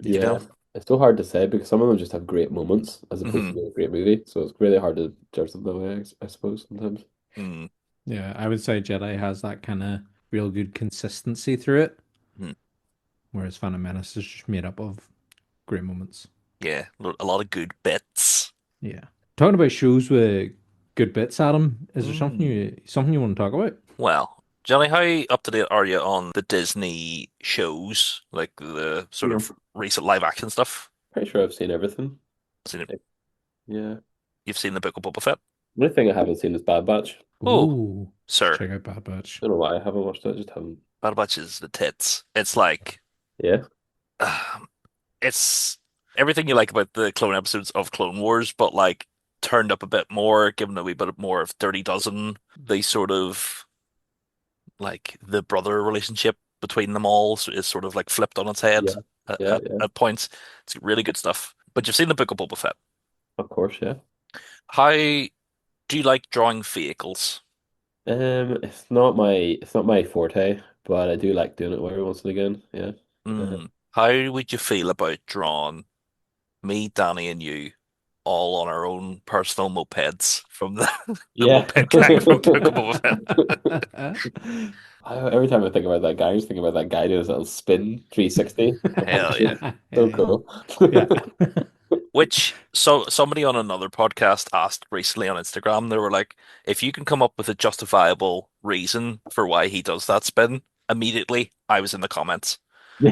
you Yeah. know? It's so hard to say because some of them just have great moments as opposed to Hmm. being a great movie. So it's really hard to judge them that way, I suppose, sometimes. Hmm. Yeah, I would say Jedi has that kind of real good consistency through it, Hmm. whereas Phantom Menace is just made up of great moments. Yeah, a lot of good bits. Yeah. Talking about shows with good bits, Adam, is there Hmm. something you want to talk about? Well, Johnny, how up to date are you on the Disney shows, like the sort Yeah. of recent live action stuff? Pretty sure I've seen everything. Seen it? Like, yeah. You've seen the Book of Boba Fett? The only thing I haven't seen is Bad Batch. Oh, Ooh, sir, check out Bad Batch. Don't know why I haven't watched it. I just haven't. Bad Batch is the tits. It's like, Yeah. it's everything you like about the clone episodes of Clone Wars, but like turned up a bit more, given a wee bit more of Dirty Dozen. They sort of like the brother relationship between them all is sort of like flipped on its head Yeah. Yeah. Yeah. at points. It's really good stuff. But you've seen the Book of Boba Fett. Of course. Yeah. How do you like drawing vehicles? It's not my forte, but I do like doing it every once and again. Yeah. Uh, How would you feel about drawing me, Danny, and you all on our own personal mopeds from the the yeah. moped gang from Book of Boba Fett? Every time I think about that guy, I just think about that guy doing his little spin 360. Hell yeah. So Yeah. cool. Yeah. Which so somebody on another podcast asked recently on Instagram, they were like, if you can come up with a justifiable reason for why he does that spin, immediately I was in the comments. He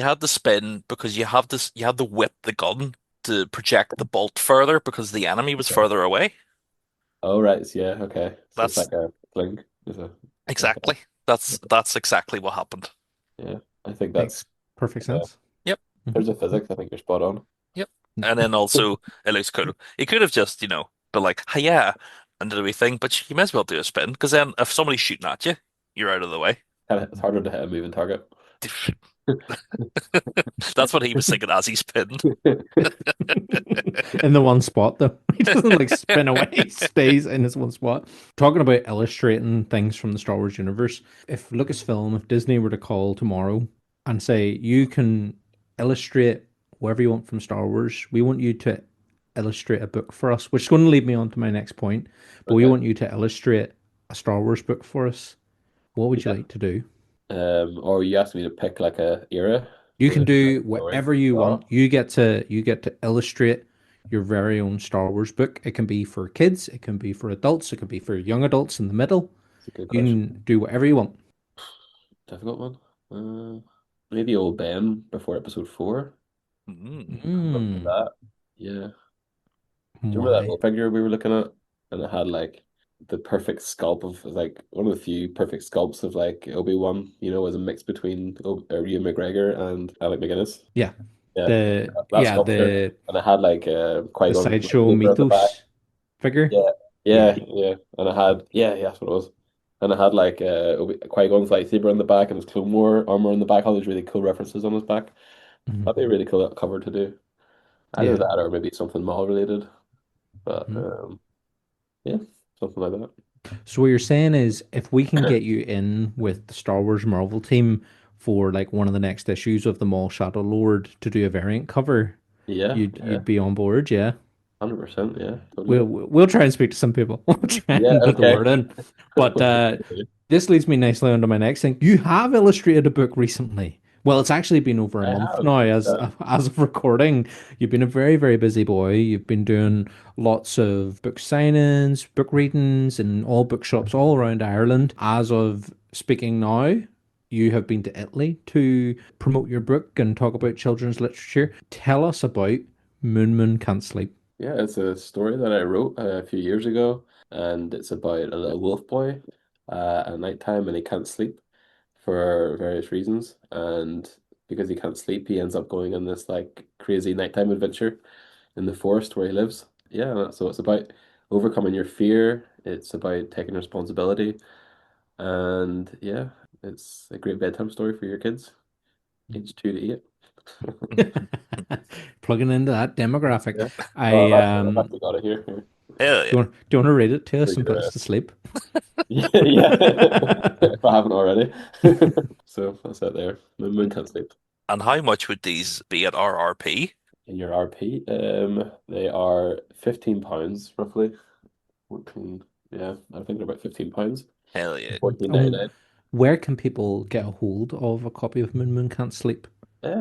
had the spin because you have to whip the gun to project the bolt further because the enemy was Okay. further away. Oh, right. Yeah. Okay. So it's That's like a fling. Okay. exactly. That's exactly what happened. Yeah. I think Makes that's, perfect yeah. sense. Yep. There's a physics. I think you're spot on. Yep. And then also it looks cool. He could have just, been like, hey, yeah, and did a wee thing, but you may as well do a spin because then if somebody's shooting at you, you're out of the way. It's harder to hit a moving target. That's what he was thinking as he spinned. In the one spot though. He doesn't like spin away, he stays in his one spot. Talking about illustrating things from the Star Wars universe, if Lucasfilm, if Disney were to call tomorrow and say, you can illustrate whatever you want from Star Wars, we want you to illustrate a book for us, which is going to lead me on to my next point, but we Okay. want you to illustrate a Star Wars book for us. What would you Yeah. like to do? Or you asked me to pick like a era You for can the do story. whatever you Oh, want. You get to illustrate your very own Star Wars book. It can be for kids, it can be for adults, it can be for young adults in the middle. that's a good You question. can do whatever you want. Difficult one. Maybe Old Ben before episode four. Mm. I'd love to do Hmm. that. Yeah. Do you remember that Why? little figure we were looking at? And it had like the perfect sculpt of like one of the few perfect sculpts of like Obi-Wan, as a mix between Ewan McGregor and Alec McGuinness. Yeah. Yeah, The that yeah, sculpture. the And it had like the Qui-Gon's sideshow lightsaber on the back. mythos figure. Yeah, Yeah. yeah. And I had, yeah, that's what it was. And I had like Qui-Gon's lightsaber on the back and his Clone War armor on the back, all these really cool references on his back. Mhm. That'd be a really cool cover to do. Either Yeah. that or maybe something mall related. But Mhm. yeah, something like that. So what you're saying is if we can get you in with the Star Wars Marvel team for like one of the next issues of the Maul Shadow Lord to do a variant cover, Yeah, you'd yeah. you'd be on board, yeah. 100%. Yeah, We'll totally. we'll try and speak to some people. We'll try Yeah, and put the okay. word in. But this leads me nicely onto my next thing. You have illustrated a book recently. Well, it's actually been over a I month have. now as of recording. You've been a very, very busy boy. You've been doing lots of book signings, book readings, in all bookshops all around Ireland. As of speaking now, you have been to Italy to promote your book and talk about children's literature. Tell us about Moon Moon Can't Sleep. Yeah, it's a story that I wrote a few years ago, and it's about a little wolf boy at nighttime, and he can't sleep for various reasons. And because he can't sleep, he ends up going on this like crazy nighttime adventure in the forest where he lives. Yeah, so it's about overcoming your fear. It's about taking responsibility, and yeah, it's a great bedtime story for your kids, age 2 to 8. Plugging into that demographic. Yeah. Oh, I I've actually got it here. Here. Hell yeah. do you want to read it to us Read and it put us out. to sleep? Yeah, yeah. If I haven't already. So that's it there. Moon can't sleep. And how much would these be at RRP? In your RP, they are £15 roughly. 14, yeah, I think they're about £15. Hell yeah. 14.99. Where can people get a hold of a copy of Moon Moon Can't Sleep?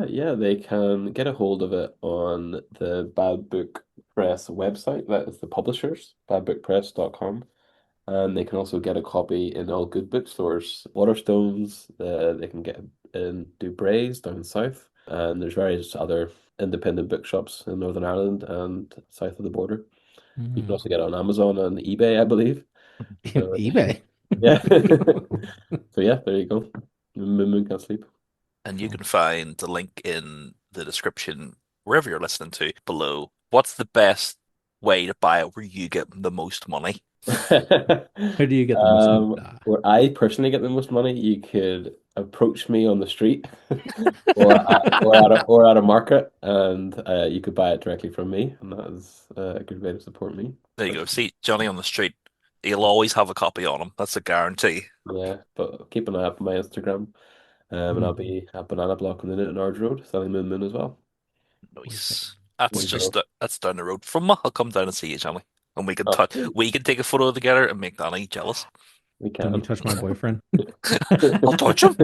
Yeah, they can get a hold of it on the Bad Book Press website. That is the publishers, badbookpress.com. And they can also get a copy in all good bookstores. Waterstones, they can get in Dubrays down south. And there's various other independent bookshops in Northern Ireland and south of the border. You can Hmm. also get it on Amazon and eBay, I believe. So eBay. yeah. So yeah, there you go. Moon can't sleep. And you can find the link in the description wherever you're listening to below. What's the best way to buy it where you get the most money? How do you get the most? Where I personally get the most money, you could approach me on the street or at a market, and you could buy it directly from me, and that is a good way to support me. There you go. See Johnny on the street. He'll always have a copy on him. That's a guarantee. Yeah, but keep an eye out for my Instagram, and I'll Hmm. be at Banana Block on the Newton Ards Road, selling Moon Moon as well. Nice. There you go. That's down the road from me. I'll come down and see you, Johnny. And Oh, sweet. we can take a photo together and make Danny jealous. We Don't you can. touch my boyfriend. I'll touch him.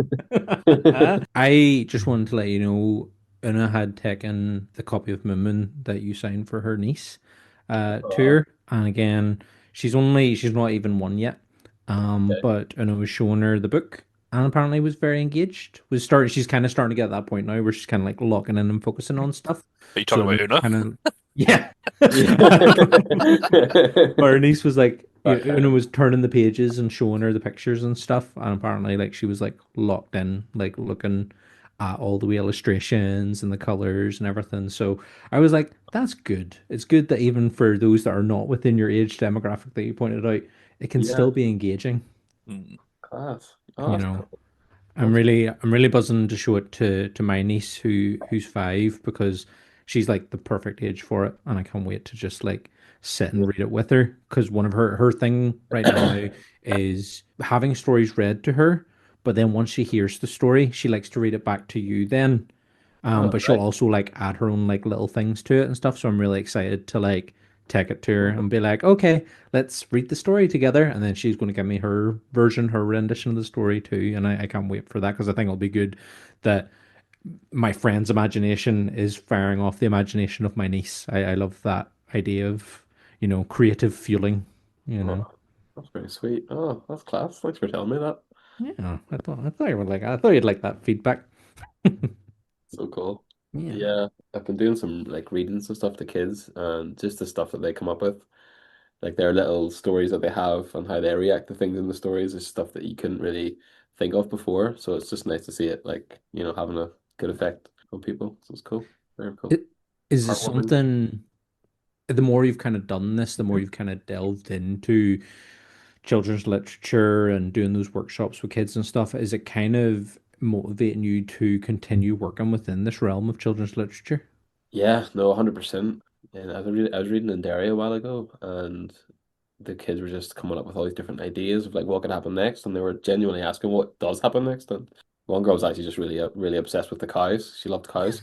I just wanted to let you know Una had taken the copy of Moon that you signed for her niece to Oh, her. And again, she's not even one yet. okay. But Una was showing her the book and apparently was very engaged. She's kind of starting to get that point now where she's kind of like locking in and focusing on stuff. Are you talking So about I'm Una? kind of yeah. Yeah. Our niece was like, Back Una out. was turning the pages and showing her the pictures and stuff, and apparently, like, she was like locked in, like looking at all the wee illustrations and the colors and everything. So I was like, that's good. It's good that even for those that are not within your age demographic that you pointed out, it can Yeah, still be engaging. Mm, class. Oh, You that's know, cool. That's I'm really buzzing to show it to my niece who's 5 because she's like the perfect age for it, and I can't wait to just like sit and read it with her. Because one of her thing right now is having stories read to her, but then once she hears the story, she likes to read it back to you then. oh, But she'll right. also like add her own like little things to it and stuff. So I'm really excited to like take it to her and be like, okay, let's read the story together. And then she's going to give me her version, her rendition of the story too. And I can't wait for that because I think it'll be good that my friend's imagination is firing off the imagination of my niece. I love that idea of, creative fueling, you know. Oh, that's very sweet. Oh, that's class. Thanks for telling me that. Yeah, I thought you would I thought you'd like that feedback. So cool. Yeah. Yeah, I've been doing some like readings and stuff to kids, and just the stuff that they come up with, like their little stories that they have and how they react to things in the stories is stuff that you couldn't really think of before. So it's just nice to see it like, having a good effect on people. So it's cool. Very cool. It, is it Heartwarming. something, the more you've kind of done this, the more you've kind of delved into children's literature and doing those workshops with kids and stuff, is it kind of motivating you to continue working within this realm of children's literature? Yeah, no, 100%. And I was reading in Derry a while ago, and the kids were just coming up with all these different ideas of like what could happen next, and they were genuinely asking what does happen next. And one girl was actually just really, really obsessed with the cows. She loved cows.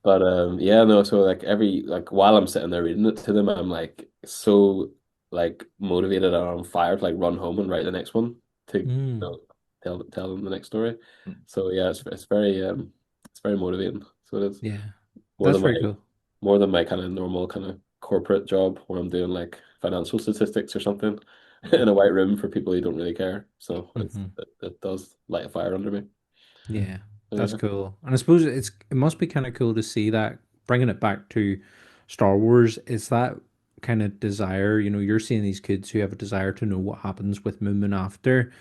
But yeah, no, so like while I'm sitting there reading it to them, I'm like so like motivated and on fire to like run home and write the next one to Mm, tell them the next story. Mm. So yeah, it's very motivating. So it is yeah, more that's than very cool. my kind of normal kind of corporate job where I'm doing like financial statistics or something Mm. in a white room for people who don't really care. So Hmm. it does light a fire under me. Yeah, that's Yeah. cool. And I suppose it must be kind of cool to see that bringing it back to Star Wars is that kind of desire. You're seeing these kids who have a desire to know what happens with Moon Moon after.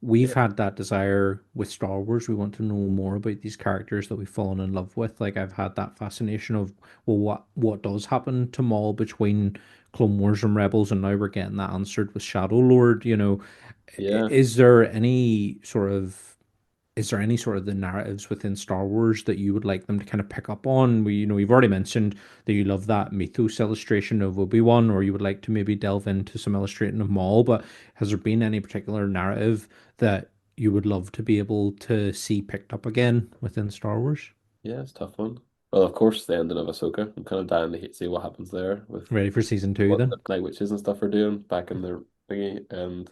We've Yeah. had that desire with Star Wars. We want to know more about these characters that we've fallen in love with. Like I've had that fascination of, well, what does happen to Maul between Clone Wars and Rebels, and now we're getting that answered with Shadow Lord. Yeah. Is there any sort of the narratives within Star Wars that you would like them to kind of pick up on? You've already mentioned that you love that mythos illustration of Obi-Wan, or you would like to maybe delve into some illustrating of Maul, but has there been any particular narrative that you would love to be able to see picked up again within Star Wars? Yeah, it's a tough one. Well, of course, the ending of Ahsoka. I'm kind of dying to see what happens there with Ready for season two what the then? Night Witches and stuff are doing back in their thingy. And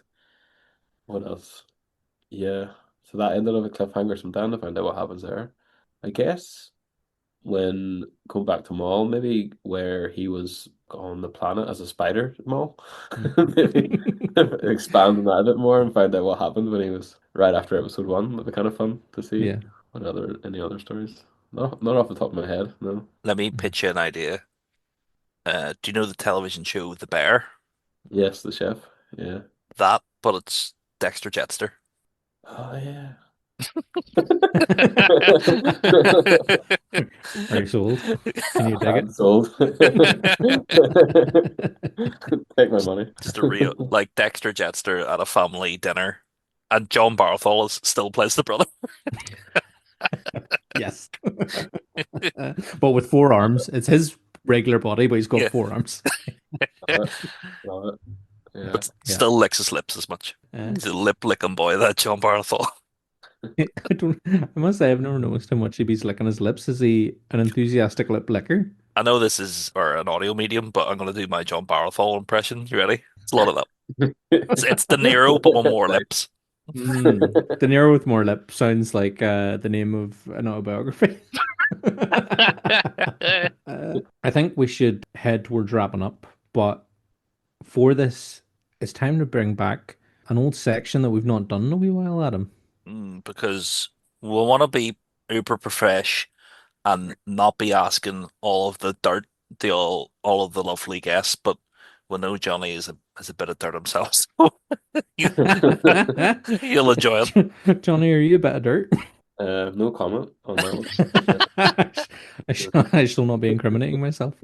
what else? Yeah. So that ended up a cliffhanger. So I'm dying to find out what happens there. I guess when come back to Maul, maybe where he was on the planet as a spider Maul. Maybe expand on that a bit more and find out what happened when he was right after episode one. That'd be kind of fun to see. Yeah. Any other stories? Not off the top of my head, no. Let me pitch you an idea. Do you know the television show The Bear? Yes, the chef. Yeah. That, but it's Dexter Jetster. Oh yeah. Are you sold? Can you dig I'm it? sold. Take my money. Just a real like Dexter Jetster at a family dinner, and John Barthol still plays the brother. Yes. But with four arms. It's his regular body, but he's got Yeah, four arms. Love it. Love it. Yeah. but Yeah. still licks his lips as much. Uh, He's a lip licking boy, that John Barthol. I must say I've never noticed how much he's licking his lips. Is he an enthusiastic lip licker? I know this is or an audio medium, but I'm gonna do my John Barthol impression. You ready? It's a lot of that. It's De Niro, but with more Right. lips. De Niro with more lip sounds like the name of an autobiography. I think we should head towards wrapping up, but for this, it's time to bring back an old section that we've not done in a wee while, Adam. Because we want to be uber profesh and not be asking all of the dirt, all of the lovely guests, but we know Johnny is a bit of dirt himself, so you, you'll enjoy it. Johnny, are you a bit of dirt? No comment on that one. I shall not be incriminating myself.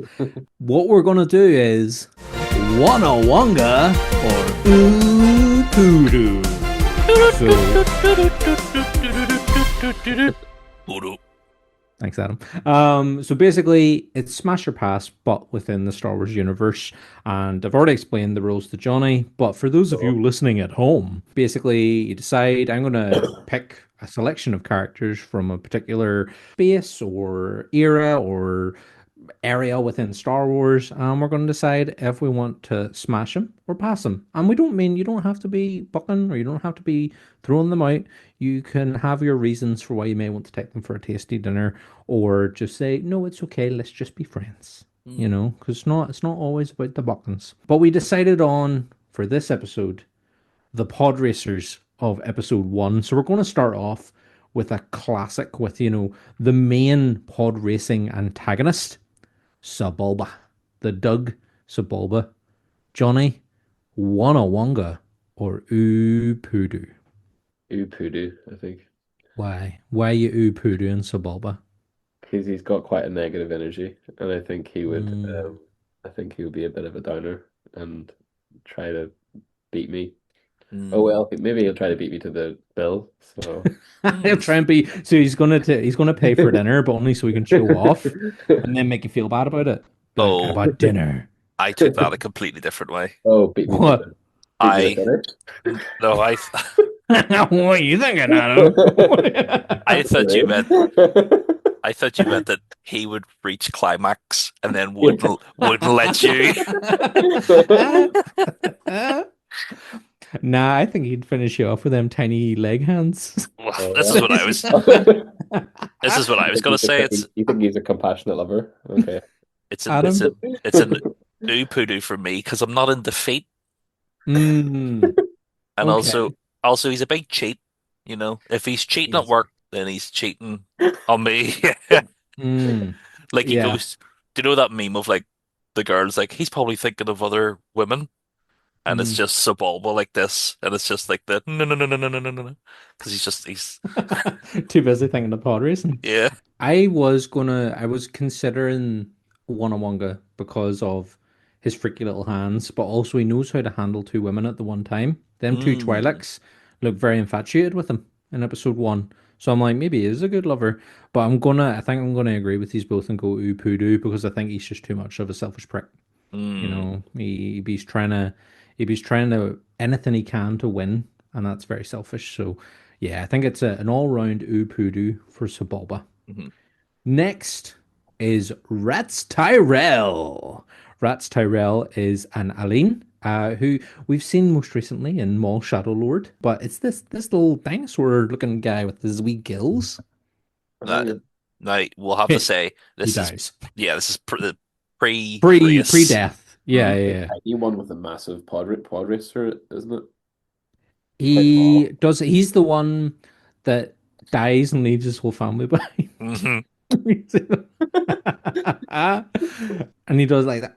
What we're gonna do is Wanna Wonga or Ooh Poodoo. Voodoo. Thanks, Adam. So basically, it's Smash or Pass, but within the Star Wars universe. And I've already explained the rules to Johnny, but for those of you So, listening at home, basically, you decide I'm going to pick a selection of characters from a particular base or era or area within Star Wars, and we're going to decide if we want to smash them or pass them. And we don't mean you don't have to be bucking or you don't have to be throwing them out. You can have your reasons for why you may want to take them for a tasty dinner, or just say, no, it's okay, let's just be friends. Mm. Because it's not always about the buckings. But we decided on for this episode the pod racers of episode one. So we're going to start off with a classic with the main pod racing antagonist, Sebulba, the Doug Sebulba. Johnny, Wanna Wonga or Ooh Poodoo? Upudu, I think. Why? Why you Ooh Poodoo and Sebulba? Because he's got quite a negative energy, and Mm. I think he would be a bit of a downer and try to beat me. Oh Mm. well, maybe he'll try to beat me to the bill. So He'll try and be so he's gonna pay for dinner, but only so he can show off and then make you feel bad about it. Be like, how Oh, about dinner? I took that a completely different way. oh, What? beat me to I finish. no, What are you thinking, Adam? I thought you Really? meant I thought you meant that he would reach climax and then wouldn't let you. Nah, I think he'd finish you off with them tiny leg hands. Well, this is Oh, what I was. yeah. This is what I was gonna say. You think he's a compassionate lover? Okay. It's an it's Adam? a it's an ooh poodoo for me because I'm not in defeat, Mm, and okay. also he's a big cheat. You know, if he's cheating at Yes. work, then he's cheating on me. Mm, Like he yeah. goes, do you know that meme of like the girls like he's probably thinking of other women, and it's Mm. just Sebulba like this, and it's just like the no, because he's Too busy thinking of pod racing. yeah. I was considering Wanawanga because of his freaky little hands, but also he knows how to handle two women at the one time. Them two Mm, Twi'leks look very infatuated with him in episode one. So I'm like, maybe he is a good lover. But I think I'm gonna agree with these both and go Upudu because I think he's just too much of a selfish prick. You mm, know, he's trying to anything he can to win, and that's very selfish. So yeah, I think it's an all-round Upudu for Sebulba. mhm. Next is Rats Tyrell. Rats Tyrell is an Aline, who we've seen most recently in Maul Shadow Lord, but it's this little dinosaur looking guy with his wee gills. Now, Oh, now we'll have to say He this is dies. yeah, this is pre-race. Pre-death. Yeah, Mm, yeah, the yeah. tiny one with a massive pod racer, isn't it? Quite He small. does. He's the one that dies and leaves his whole family behind. hmm And he does like that,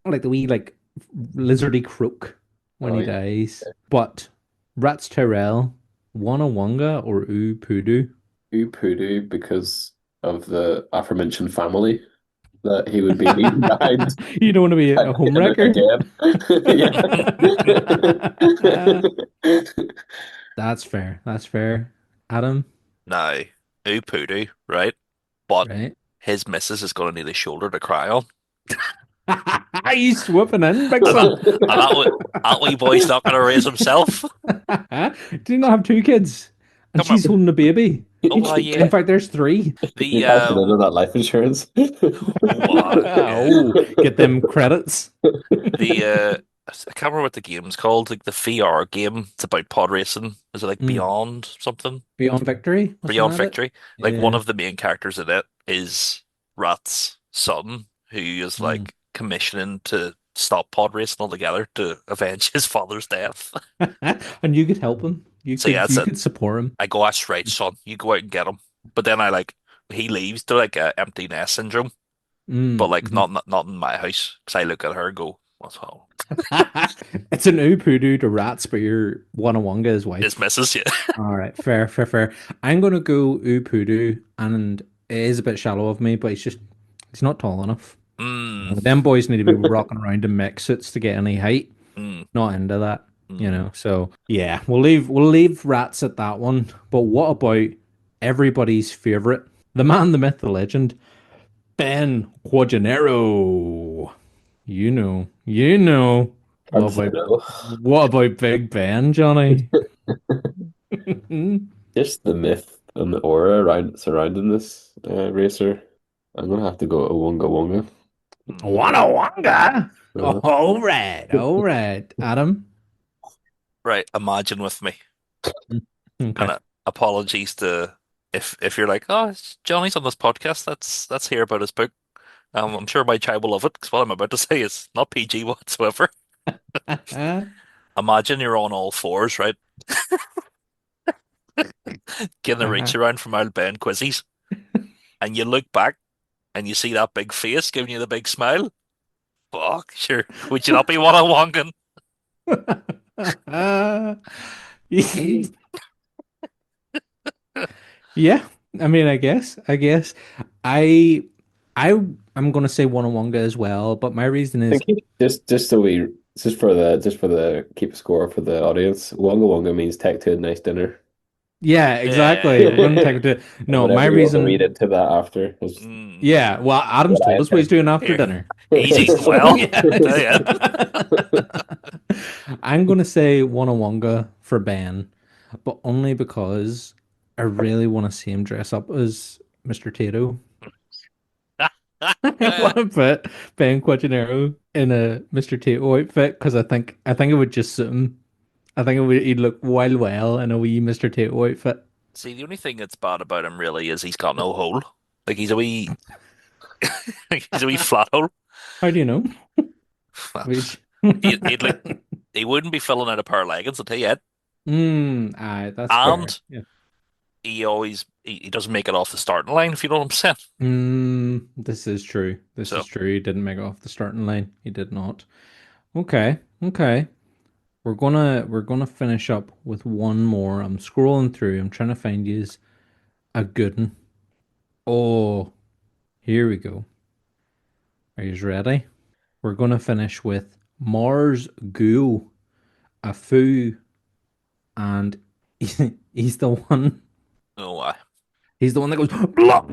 like the wee like lizardy croak when Oh he yeah. dies. But Rats Tyrell, Wanawanga or Pudu? Poodoo because of the aforementioned family that he would be leaving behind You don't want to be a homewrecker. again. Yeah. That's fair. That's fair. Adam, Now, Upudu, right? But right? his missus is going to need a shoulder to cry on, You swooping in, big and son. that wee boy's not going to raise himself. Do you not have two kids? And Come on, she's holding a baby. oh In yeah, fact, there's three. the You cashing in on that life insurance. yeah, Oh, get them credits. the I can't remember what the game's called, like the VR game. It's about pod racing. Is it like Mm. Beyond something? Beyond Victory, wasn't Beyond that it? Victory. Like one Yeah. of the main characters in it is Rat's son, who is Mm. like commissioning to stop pod racing altogether to avenge his father's death. And you could help him. So yeah, that's You it. could support him. I go, that's right, son. You go out and get him. But then I like he leaves to like a empty nest syndrome. But Mm. like Mhm. not in my house because I look at her and go, what's wrong? It's an Upudu to rats, but you're Wanawanga's His wife. missus, yeah. All right, fair, fair, fair. I'm gonna go Upudu, and it is a bit shallow of me, but he's not tall enough. Mm, Them boys need to be rocking around in mech suits to get any height. mm, Not into that, mm. So yeah, we'll leave rats at that one. But what about everybody's favorite, the man, the myth, the legend, Ben Quajanero? You know. Can't What say about no. Big Ben, Johnny? Just the myth and the aura around surrounding this racer. I'm gonna have to go Owunga Wonga. Mm. Wanda Wanga. Uh, All right, Adam. Right, imagine with me. And Okay. apologies to if you're like, oh, Johnny's on this podcast. Let's hear about his book. I'm sure my child will love it because what I'm about to say is not PG whatsoever. Imagine you're on all fours, right? Getting a reach around from old Ben Quizzes, and you look back and you see that big face giving you the big smile. Fuck, sure. Would you not be one of wonking? Yeah, I mean, I guess I I I'm gonna say Wonga as well, but my reason I is think just so we just for the keep a score for the audience. Wonga Wonga means take to a nice dinner. yeah, exactly. We're gonna take it to no, my Whatever you want to read reason. into that after is Mm, Yeah, well, Adam's what I told us what he's intend. doing after here, dinner. he's eating well. I tell Yes. you. I'm gonna say Wonga for Ben, but only because I really want to see him dress up as Mr. Tato. I want to put Ben Quaginero in a Mr. Tato outfit because I think it would just suit him. I think he'd look wild well in a wee Mr. Tato outfit. See, the only thing that's bad about him really is he's got no hole. Like he's a wee, he's a wee flat hole. How do you know? Well, Which... he'd like he wouldn't be filling out a pair of leggings, I'll tell you it. Aye, that's fair. And Yeah. he doesn't make it off the starting line, if you know what I'm saying. This is true. This is So true. He didn't make it off the starting line. He did not. Okay, okay. We're gonna finish up with one more. I'm scrolling through. I'm trying to find you a good one. Oh, here we go. Are you ready? We're gonna finish with Mars Ghoul, a foo, and he's the one. oh, I He's the one that goes blah.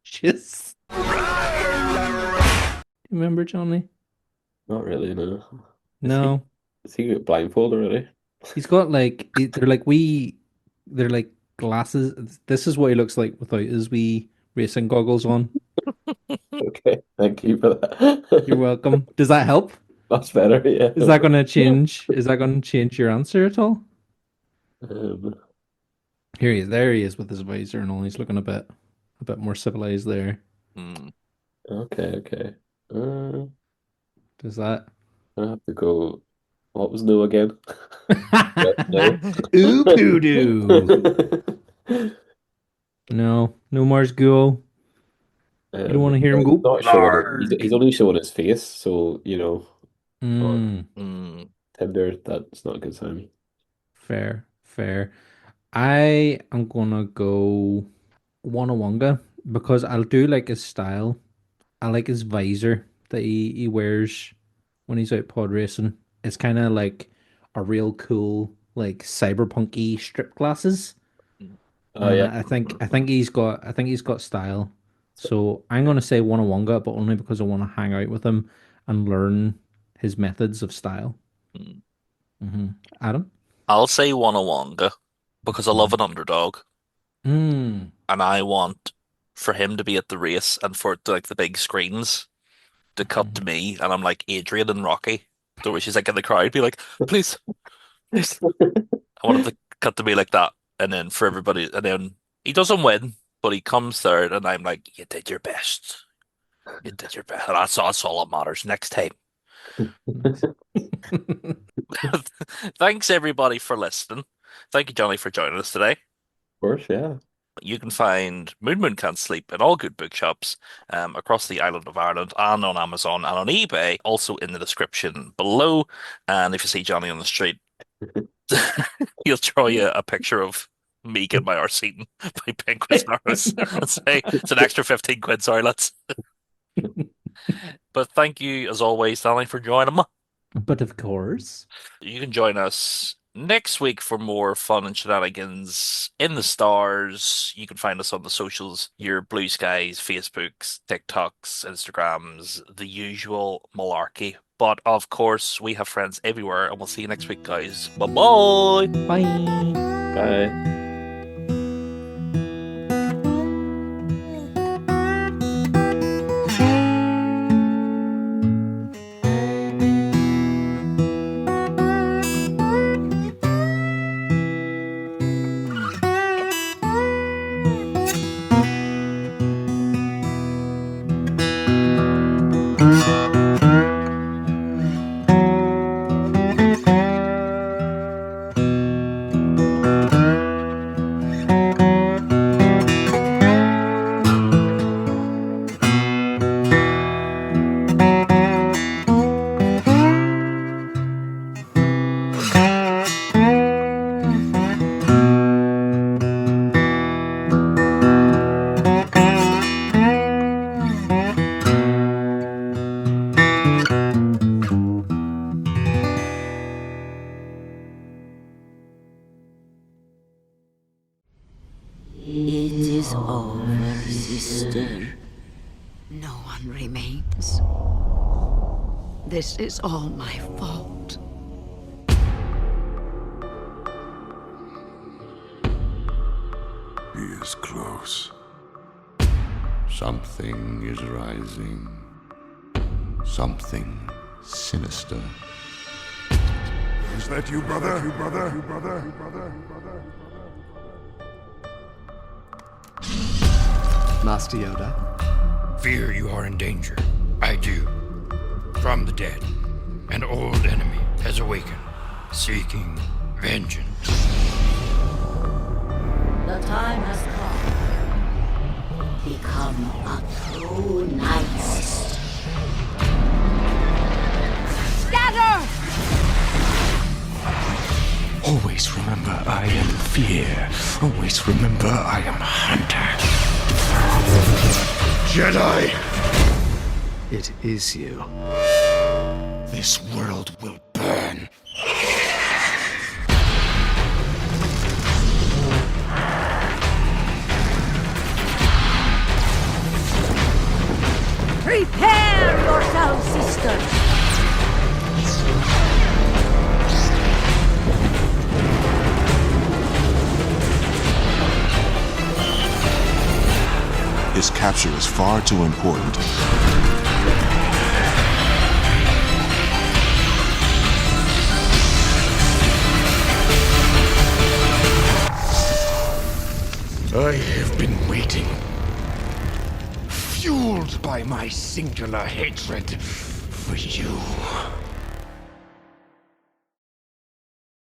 Just remember Johnny? Not really, no. Is he No, is he blindfolded already? he's got like they're like glasses. This is what he looks like without his wee racing goggles on. Okay, thank you for You're that. welcome. Does that help? That's better, yeah. Is that gonna change? Is that gonna change your answer at all? Um, Here he is. There he is with his visor and all. He's looking a bit more civilized there. hmm. okay, okay. Does that? I have to go. What was no again? No. Ooh, doo. No, no Mars Ghoul. You don't want to hear him Well, go he's not showing it. He's blarg. only showing his face, so on Mm, Hmm. Tinder, that's not a good sign. fair, fair. I am gonna go Wanawanga because I'll do like his style. I like his visor that he wears when he's out pod racing. It's kind of like a real cool, like cyberpunky strip glasses. Oh And yeah. I think he's got style. So, So I'm gonna say Wanawanga, but only because I want to hang out with him and learn his methods of style. Hmm. Adam? I'll say Wanawanga because I love an underdog, Mm. and I want for him to be at the race and for it to, like the big screens to cut to me, and I'm like Adrian and Rocky, the way she's like in the crowd, be like, please, please. I want it to cut to me like that, and then for everybody, and then he doesn't win, but he comes third, and I'm like, you did your best. You did your best. And that's all that matters. Next time. Thanks everybody for listening. Thank you, Johnny, for joining us today. of course, yeah. You can find Moon Can't Sleep in all good bookshops across the island of Ireland and on Amazon and on eBay, also in the description below. And if you see Johnny on the street, he'll draw you a picture of me getting my arse eaten by penguins and say it's an extra 15 quid. Sorry, lads. But thank you as always, Stanley, for joining me. But of course. You can join us next week for more fun and shenanigans in the stars. You can find us on the socials, your Blue Skies, Facebooks, TikToks, Instagrams, the usual malarkey. But of course, we have friends everywhere, and we'll see you next week, guys. Bye bye. Bye. Bye. It is over, sister. No one remains. This is all my fault. He is close. Something is rising. Something sinister. Is that you, brother? Master Yoda. Fear you are in danger. I do. From the dead. An old enemy has awakened, seeking vengeance. The time has come. Become a true Night Sister. Scatter! Always remember I am fear. Always remember I am hunter. Jedi! It is you. This world will burn. Prepare yourselves, sisters! His capture is far too important. I have been waiting, fueled by my singular hatred for you.